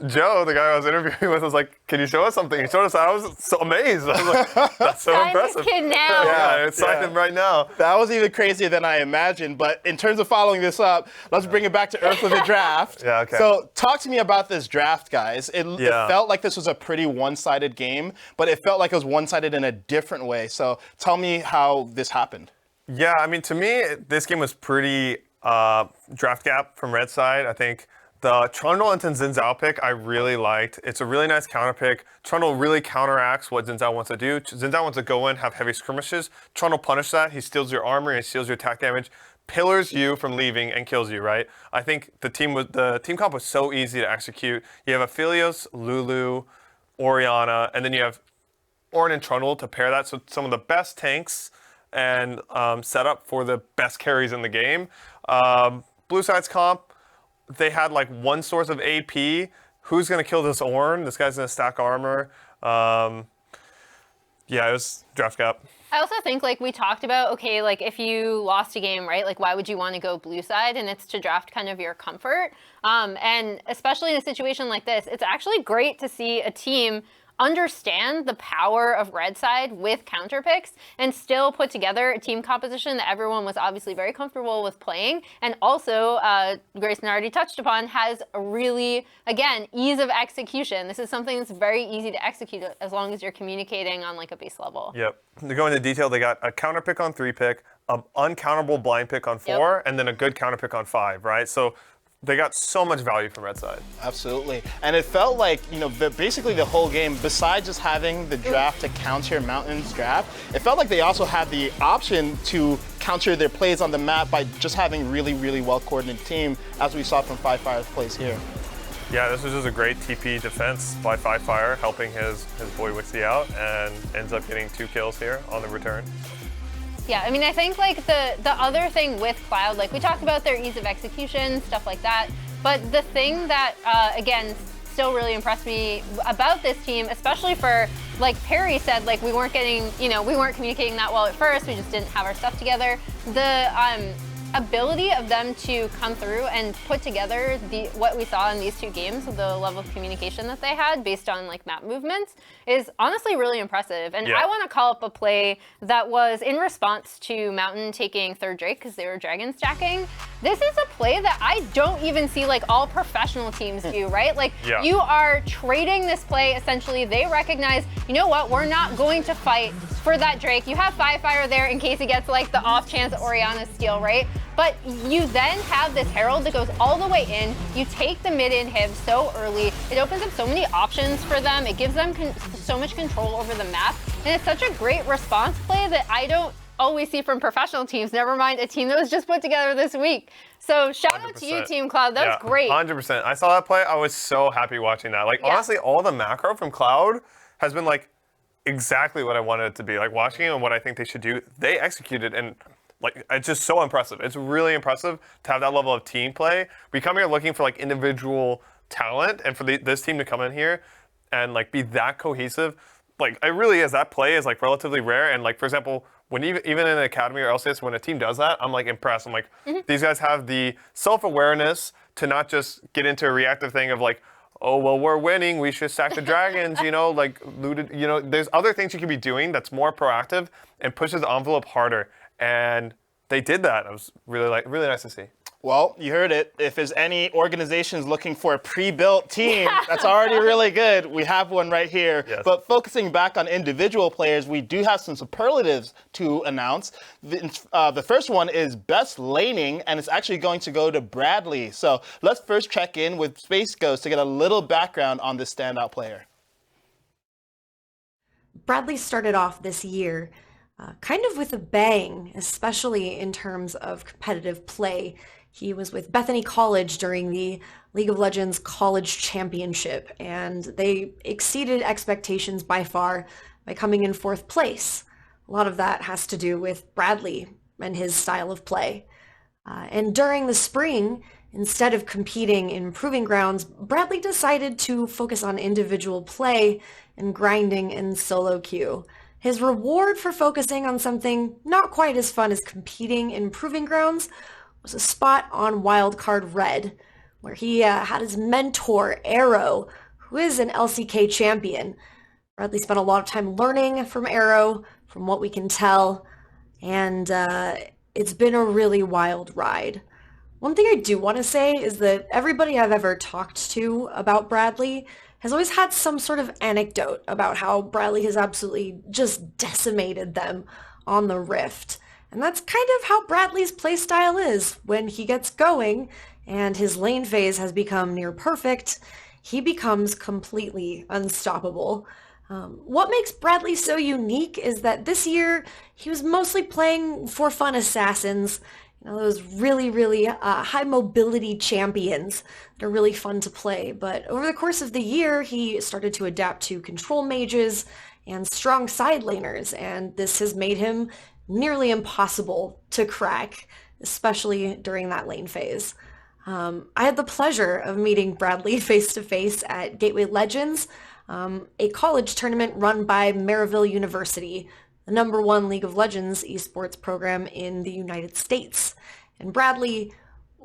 Joe, the guy I was interviewing with, was like, "Can you show us something?" He showed us that. I was so amazed. I was like, "That's so impressive." Kid now. Yeah, it's signed him right now. That was even crazier than I imagined. But in terms of following this up, let's bring it back to Earth with the draft. Yeah, okay. So talk to me about this draft, guys. It felt like this was a pretty one-sided game, but it felt like it was one-sided in a different way. So tell me how this happened. Yeah, I mean, to me, this game was pretty Draft gap from red side. I think the Trundle into Xin Zhao pick I really liked. It's a really nice counter pick. Trundle really counteracts what Xin Zhao wants to do. Xin Zhao wants to go in, have heavy skirmishes. Trundle punish that. He steals your armor, he steals your attack damage, pillars you from leaving, and kills you, right? I think the team comp was so easy to execute. You have Aphelios, Lulu, Orianna, and then you have Ornn and Trundle to pair that. So some of the best tanks and setup for the best carries in the game. Blue side's comp, they had like one source of AP. Who's going to kill this Ornn? This guy's going to stack armor. Yeah, it was draft gap. I also think, like we talked about, okay, like if you lost a game, right, like why would you want to go blue side? And it's to draft kind of your comfort. And especially in a situation like this, it's actually great to see a team understand the power of red side with counter picks and still put together a team composition that everyone was obviously very comfortable with playing. And also, Grayson already touched upon, has a really, again, ease of execution. This is something that's very easy to execute as long as you're communicating on like a base level. Yep. To go into detail, they got a counter pick on 3 pick, an uncounterable blind pick on 4, and then a good counter pick on 5, right? So they got so much value from red side. Absolutely. And it felt like, you know, basically the whole game, besides just having the draft to counter Mountain's draft, it felt like they also had the option to counter their plays on the map by just having really, really well-coordinated team, as we saw from Fire's plays here. Yeah, this was just a great TP defense by Fire, helping his boy Wixie out, and ends up getting 2 kills here on the return. Yeah, I mean, I think like the other thing with Cloud, like we talked about their ease of execution, stuff like that. But the thing that, again, still really impressed me about this team, especially for, like Perry said, like we weren't getting, you know, we weren't communicating that well at first. We just didn't have our stuff together. The ability of them to come through and put together what we saw in these 2 games, the level of communication that they had based on like map movements, is honestly really impressive. And I want to call up a play that was in response to Mountain taking 3rd Drake because they were dragon stacking. This is a play that I don't even see like all professional teams do, right? Like you are trading this play essentially. They recognize, you know what, we're not going to fight for that Drake. You have Fire there in case he gets like the off chance Orianna steal, right? But you then have this Herald that goes all the way in. You take the mid inhib so early. It opens up so many options for them. It gives them so much control over the map. And it's such a great response play that I don't always see from professional teams, never mind a team that was just put together this week. So shout out to you, Team Cloud. That was great. 100%. I saw that play. I was so happy watching that. Like, honestly, all the macro from Cloud has been like exactly what I wanted it to be. Like watching it and what I think they should do, they executed, and like it's just so impressive. It's really impressive to have that level of team play. We come here looking for like individual talent, and for this team to come in here and like be that cohesive, like it really is. That play is like relatively rare. And like for example, when even in an academy or LCS, when a team does that, I'm like impressed. I'm like, these guys have the self-awareness to not just get into a reactive thing of like, oh, well, we're winning, we should stack the dragons, you know, like looted, you know, there's other things you could be doing that's more proactive and pushes the envelope harder. And they did that. It was really nice to see. Well, you heard it. If there's any organizations looking for a pre-built team that's already really good, we have one right here. Yes. But focusing back on individual players, we do have some superlatives to announce. The first one is best laning, and it's actually going to go to Bradley. So let's first check in with Space Ghost to get a little background on this standout player. Bradley started off this year kind of with a bang, especially in terms of competitive play. He was with Bethany College during the League of Legends College Championship, and they exceeded expectations by far by coming in 4th place. A lot of that has to do with Bradley and his style of play. And during the spring, instead of competing in Proving Grounds, Bradley decided to focus on individual play and grinding in solo queue. His reward for focusing on something not quite as fun as competing in Proving Grounds was a spot on Wildcard Red, where he had his mentor, Arrow, who is an LCK champion. Bradley spent a lot of time learning from Arrow, from what we can tell, and it's been a really wild ride. One thing I do want to say is that everybody I've ever talked to about Bradley has always had some sort of anecdote about how Bradley has absolutely just decimated them on the Rift. And that's kind of how Bradley's playstyle is. When he gets going and his lane phase has become near perfect, he becomes completely unstoppable. What makes Bradley so unique is that this year he was mostly playing for fun assassins, those really high mobility champions that are really fun to play. But over the course of the year, he started to adapt to control mages and strong side laners, and this has made him nearly impossible to crack, especially during that lane phase. I had the pleasure of meeting Bradley face to face at Gateway Legends, a college tournament run by Maryville University, the #1 League of Legends esports program in the United States. And Bradley,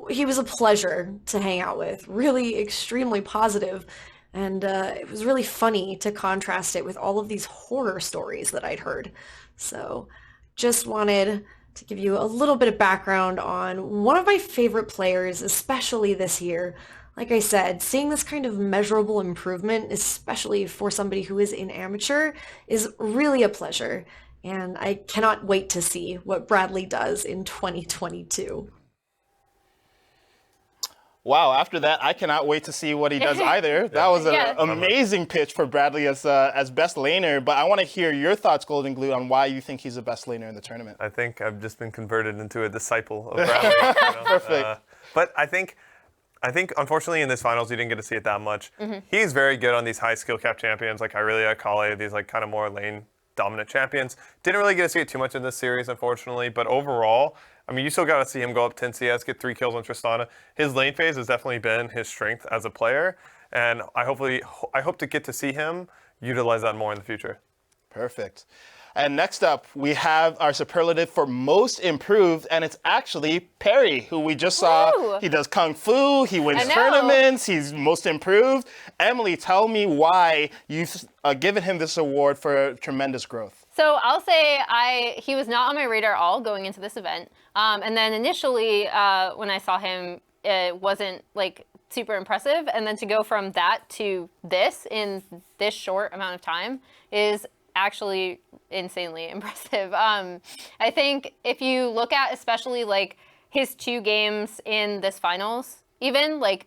he was a pleasure to hang out with, really extremely positive, and it was really funny to contrast it with all of these horror stories that I'd heard. So just wanted to give you a little bit of background on one of my favorite players, especially this year. Like I said, seeing this kind of measurable improvement, especially for somebody who is in amateur, is really a pleasure. And I cannot wait to see what Bradley does in 2022. Wow, after that, I cannot wait to see what he does either. That was an amazing pitch for Bradley as best laner, but I want to hear your thoughts, Golden Glue, on why you think he's the best laner in the tournament. I think I've just been converted into a disciple of Bradley. Perfect. But I think unfortunately in this finals you didn't get to see it that much. He's very good on these high skill cap champions like Irelia, Kale, these like kind of more lane dominant champions. Didn't really get to see it too much in this series, unfortunately, but overall, I mean, you still got to see him go up 10 CS, get 3 kills on Tristana. His lane phase has definitely been his strength as a player, and I hope to get to see him utilize that more in the future. Perfect. And next up, we have our superlative for most improved, and it's actually Perry, who we just saw. Woo! He does Kung Fu, he wins tournaments, he's most improved. Emily, tell me why you've given him this award for tremendous growth. So I'll say he was not on my radar at all going into this event. And then initially when I saw him, it wasn't like super impressive. And then to go from that to this in this short amount of time is actually insanely impressive. I think if you look at especially like his 2 games in this finals, even like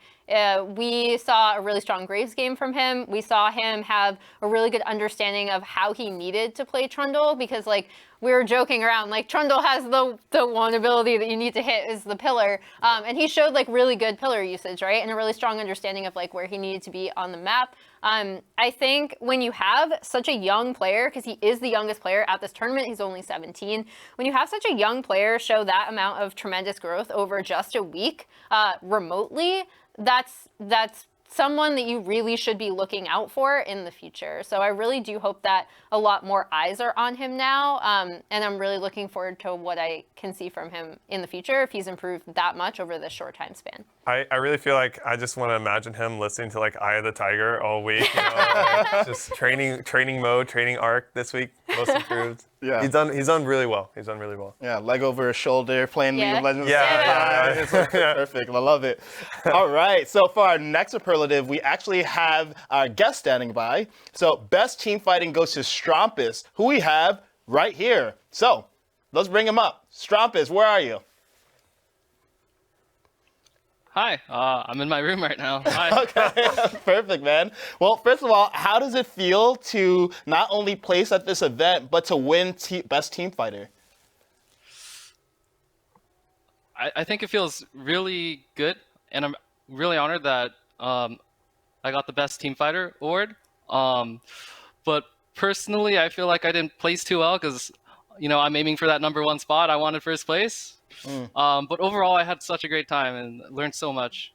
we saw a really strong Graves game from him. We saw him have a really good understanding of how he needed to play Trundle, because like we were joking around, like Trundle has the one ability that you need to hit is the pillar. And he showed like really good pillar usage, right? And a really strong understanding of like where he needed to be on the map. I think when you have such a young player, because he is the youngest player at this tournament, he's only 17. When you have such a young player show that amount of tremendous growth over just a week remotely, that's someone that you really should be looking out for in the future. So I really do hope that a lot more eyes are on him now. And I'm really looking forward to what I can see from him in the future if he's improved that much over this short time span. I really feel like I just want to imagine him listening to like Eye of the Tiger all week, like, just training mode, training arc this week, most improved. Yeah. He's done really well. He's done really well. Yeah, leg over his shoulder, playing League of Legends. Yeah. Perfect. I love it. All right. So for our next superlative, we actually have our guest standing by. So best team fighting goes to Strumpus, who we have right here. So let's bring him up. Strumpus, where are you? Hi, I'm in my room right now. Hi. Okay, perfect, man. Well, first of all, how does it feel to not only place at this event, but to win Best Team Fighter? I think it feels really good, and I'm really honored that I got the Best Team Fighter award. But personally, I feel like I didn't place too well because, I'm aiming for that #1 spot. I wanted first place. But overall, I had such a great time and learned so much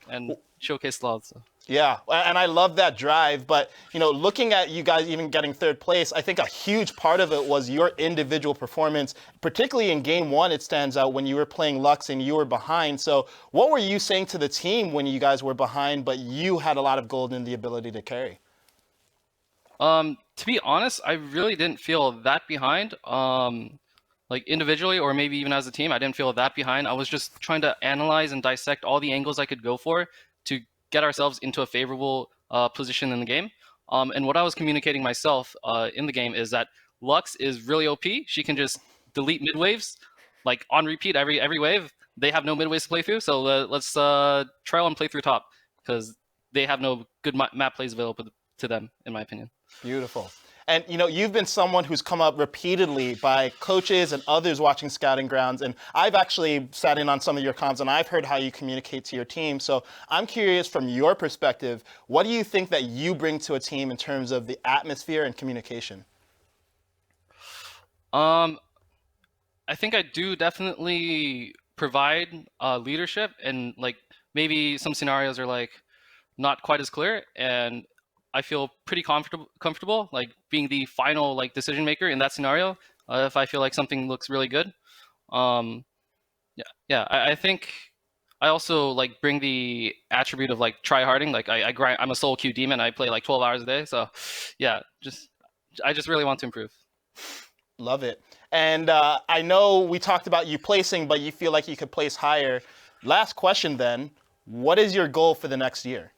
and showcased a lot. So. Yeah, and I love that drive. But, looking at you guys even getting 3rd place, I think a huge part of it was your individual performance, particularly in Game 1, it stands out when you were playing Lux and you were behind. So what were you saying to the team when you guys were behind, but you had a lot of gold in the ability to carry? To be honest, I really didn't feel that behind. Like individually or maybe even as a team, I didn't feel that behind. I was just trying to analyze and dissect all the angles I could go for to get ourselves into a favorable position in the game. And what I was communicating myself in the game is that Lux is really OP. She can just delete mid waves like on repeat every wave. They have no mid waves to play through, so let's trial and play through top because they have no good map plays available to them, in my opinion. Beautiful. And you've been someone who's come up repeatedly by coaches and others watching Scouting Grounds, and I've actually sat in on some of your comms and I've heard how you communicate to your team. So I'm curious from your perspective, what do you think that you bring to a team in terms of the atmosphere and communication? I think I do definitely provide leadership, and like maybe some scenarios are like not quite as clear, and I feel pretty comfortable like being the final like decision maker in that scenario if I feel like something looks really good. I think I also like bring the attribute of like try harding. Like I grind. I'm a solo queue demon. I play like 12 hours a day. So yeah, I just really want to improve. Love it. And I know we talked about you placing, but you feel like you could place higher. Last question then, what is your goal for the next year?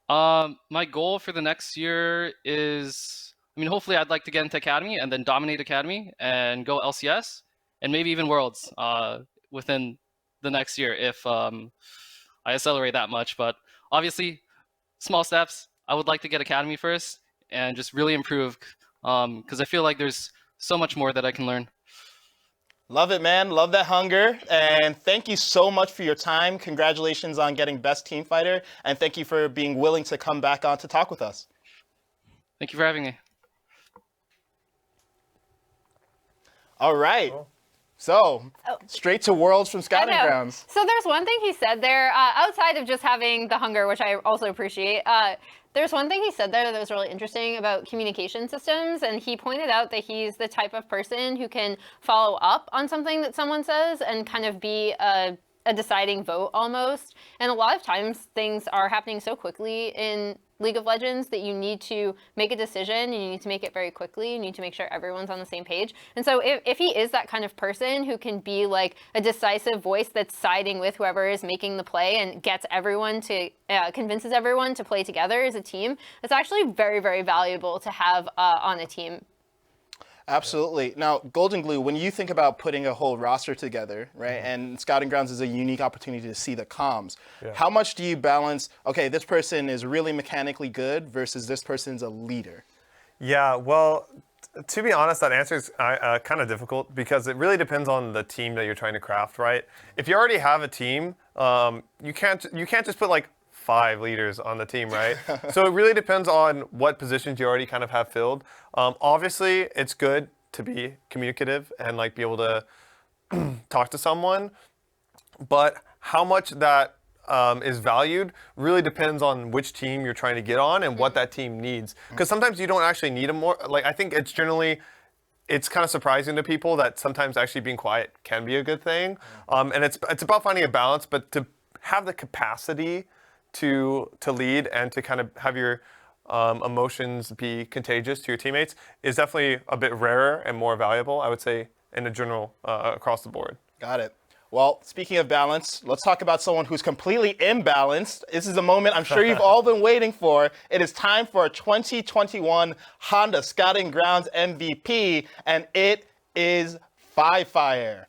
My goal for the next year is, hopefully I'd like to get into Academy and then dominate Academy and go LCS and maybe even Worlds within the next year if I accelerate that much. But obviously, small steps. I would like to get Academy first and just really improve because I feel like there's so much more that I can learn. Love it, man. Love that hunger. And thank you so much for your time. Congratulations on getting Best Team Fighter. And thank you for being willing to come back on to talk with us. Thank you for having me. All right. So, straight to Worlds from Scouting Grounds. So there's one thing he said there, outside of just having the hunger, which I also appreciate. There's one thing he said there that was really interesting about communication systems, and he pointed out that he's the type of person who can follow up on something that someone says and kind of be a deciding vote almost. And a lot of times things are happening so quickly in League of Legends that you need to make a decision and you need to make it very quickly. You need to make sure everyone's on the same page. And so if he is that kind of person who can be like a decisive voice that's siding with whoever is making the play and gets everyone to, convinces everyone to play together as a team, it's actually very, very valuable to have on a team. Absolutely. Now, Golden Glue, when you think about putting a whole roster together, right, and Scouting Grounds is a unique opportunity to see the comms, how much do you balance, okay, this person is really mechanically good versus this person's a leader? Yeah, well, to be honest, that answer is kind of difficult because it really depends on the team that you're trying to craft, right? If you already have a team, you can't just put like 5 leaders on the team, right? So it really depends on what positions you already kind of have filled. Obviously, it's good to be communicative and like be able to talk to someone, but how much that is valued really depends on which team you're trying to get on and what that team needs. Because sometimes you don't actually need them more. Like I think it's generally, it's kind of surprising to people that sometimes actually being quiet can be a good thing. And it's about finding a balance, but to have the capacity to lead and to kind of have your emotions be contagious to your teammates is definitely a bit rarer and more valuable, I would say, in a general across the board. Got it. Well, speaking of balance, let's talk about someone who's completely imbalanced. This is the moment I'm sure you've all been waiting for. It is time for a 2021 Honda Scouting Grounds MVP, and it is Fire.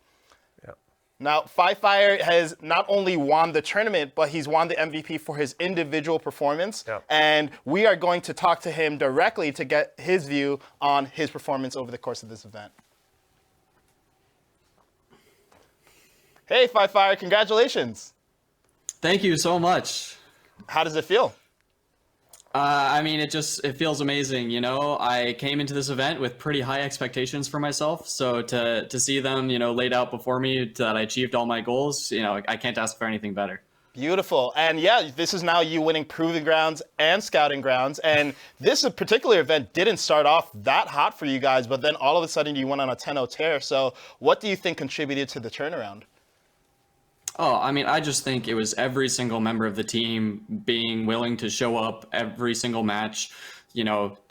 Now, Fire has not only won the tournament, but he's won the MVP for his individual performance. And we are going to talk to him directly to get his view on his performance over the course of this event. Hey, Fire, congratulations. Thank you so much. How does it feel? It feels amazing. You know, I came into this event with pretty high expectations for myself. So to see them, laid out before me that I achieved all my goals, I can't ask for anything better. Beautiful. And yeah, this is now you winning Proving Grounds and Scouting Grounds. And this particular event didn't start off that hot for you guys, but then all of a sudden you went on a 10-0 tear. So what do you think contributed to the turnaround? I just think it was every single member of the team being willing to show up every single match,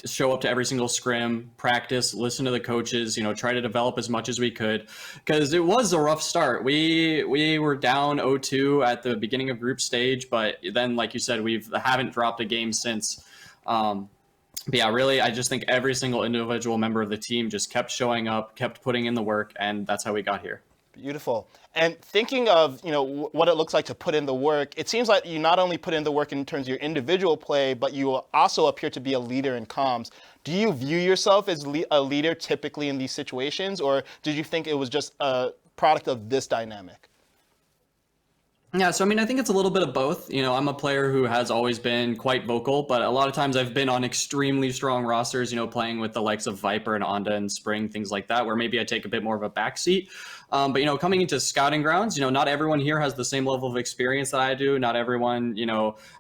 show up to every single scrim, practice, listen to the coaches, try to develop as much as we could. Because it was a rough start. We were down 0-2 at the beginning of group stage, but then, like you said, we haven't dropped a game since. But yeah, really, I just think every single individual member of the team just kept showing up, kept putting in the work, and that's how we got here. Beautiful. And thinking of, what it looks like to put in the work, it seems like you not only put in the work in terms of your individual play, but you also appear to be a leader in comms. Do you view yourself as a leader typically in these situations, or did you think it was just a product of this dynamic? Yeah, so I mean, I think it's a little bit of both. I'm a player who has always been quite vocal, but a lot of times I've been on extremely strong rosters, playing with the likes of Viper and Onda and Spring, things like that, where maybe I take a bit more of a backseat. But, coming into scouting grounds, not everyone here has the same level of experience that I do. Not everyone,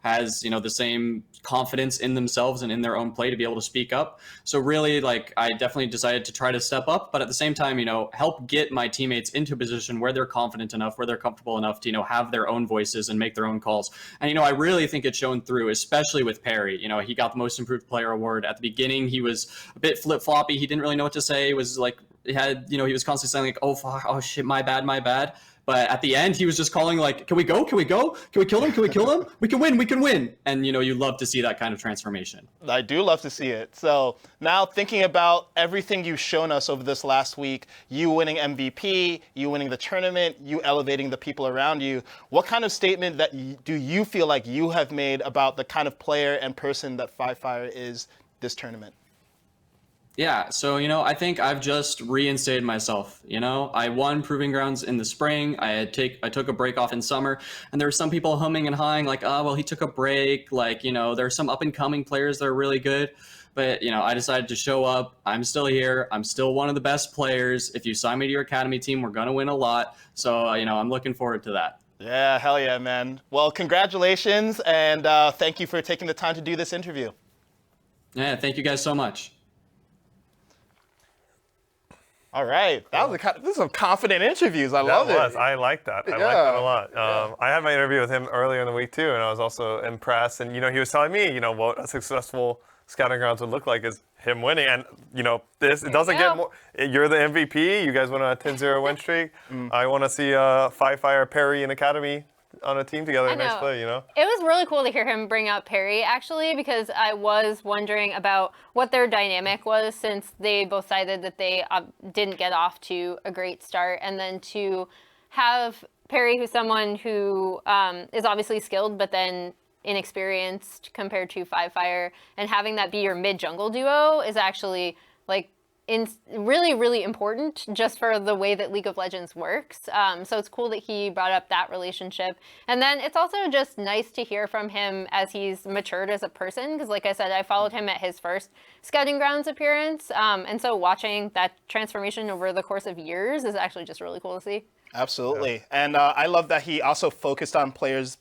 has, the same confidence in themselves and in their own play to be able to speak up. So really, I definitely decided to try to step up, but at the same time, help get my teammates into a position where they're confident enough, where they're comfortable enough to, have their own voices and make their own calls. And, I really think it's shown through, especially with Perry. He got the Most Improved Player award. At the beginning, he was a bit flip-floppy. He didn't really know what to say. It was he was constantly saying oh, fuck, oh shit, my bad. But at the end, he was just calling can we go? Can we go? Can we kill him? Can we kill him? We can win. And, you love to see that kind of transformation. I do love to see it. So now thinking about everything you've shown us over this last week, you winning MVP, you winning the tournament, you elevating the people around you, what kind of statement do you feel like you have made about the kind of player and person that Fire is this tournament? Yeah, so, I think I've just reinstated myself. I won Proving Grounds in the spring. I took a break off in summer, and there were some people humming and hawing well, he took a break. There are some up-and-coming players that are really good. But, I decided to show up. I'm still here. I'm still one of the best players. If you sign me to your academy team, we're going to win a lot. So, I'm looking forward to that. Yeah, hell yeah, man. Well, congratulations, and thank you for taking the time to do this interview. Yeah, thank you guys so much. All right, this is some confident interviews. I love it. I like that. I like that a lot. I had my interview with him earlier in the week too, and I was also impressed. And he was telling me, what a successful scouting grounds would look like is him winning. And it doesn't get more. You're the MVP. You guys went on a 10-0 win streak. I want to see Fire, Perry, and Academy on a team together. Nice play, It was really cool to hear him bring up Perry, actually, because I was wondering about what their dynamic was, since they both decided that they didn't get off to a great start. And then to have Perry, who's someone who is obviously skilled, but then inexperienced compared to Fire, and having that be your mid-jungle duo is actually, really, really important just for the way that League of Legends works. So it's cool that he brought up that relationship. And then it's also just nice to hear from him as he's matured as a person, because like I said, I followed him at his first Scouting Grounds appearance. And so watching that transformation over the course of years is actually just really cool to see. Absolutely. Yeah. And I love that he also focused on players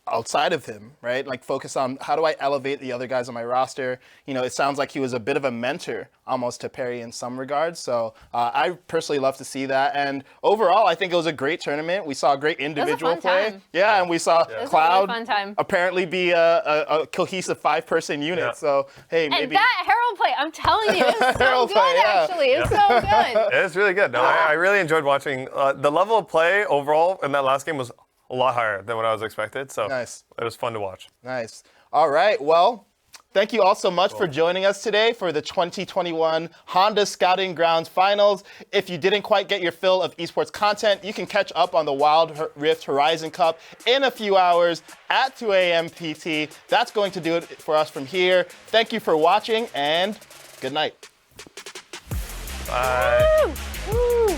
outside of him, right? Focus on how do I elevate the other guys on my roster. It sounds like he was a bit of a mentor almost to Perry in some regards. So I personally love to see that. And overall, I think it was a great tournament. We saw a great individual play. Time. Yeah, and we saw Cloud really fun time. Apparently be a cohesive 5-person unit. Yeah. So, hey, maybe. And that Herald play, I'm telling you, it was so good, actually. It was so good. It was really good. No, I really enjoyed watching. The level of play overall in that last game was a lot higher than what I was expected. So nice. It was fun to watch. Nice. All right. Well, thank you all so much for joining us today for the 2021 Honda Scouting Grounds Finals. If you didn't quite get your fill of esports content, you can catch up on the Wild Rift Horizon Cup in a few hours at 2 a.m. PT. That's going to do it for us from here. Thank you for watching, and good night. Bye. Woo! Woo!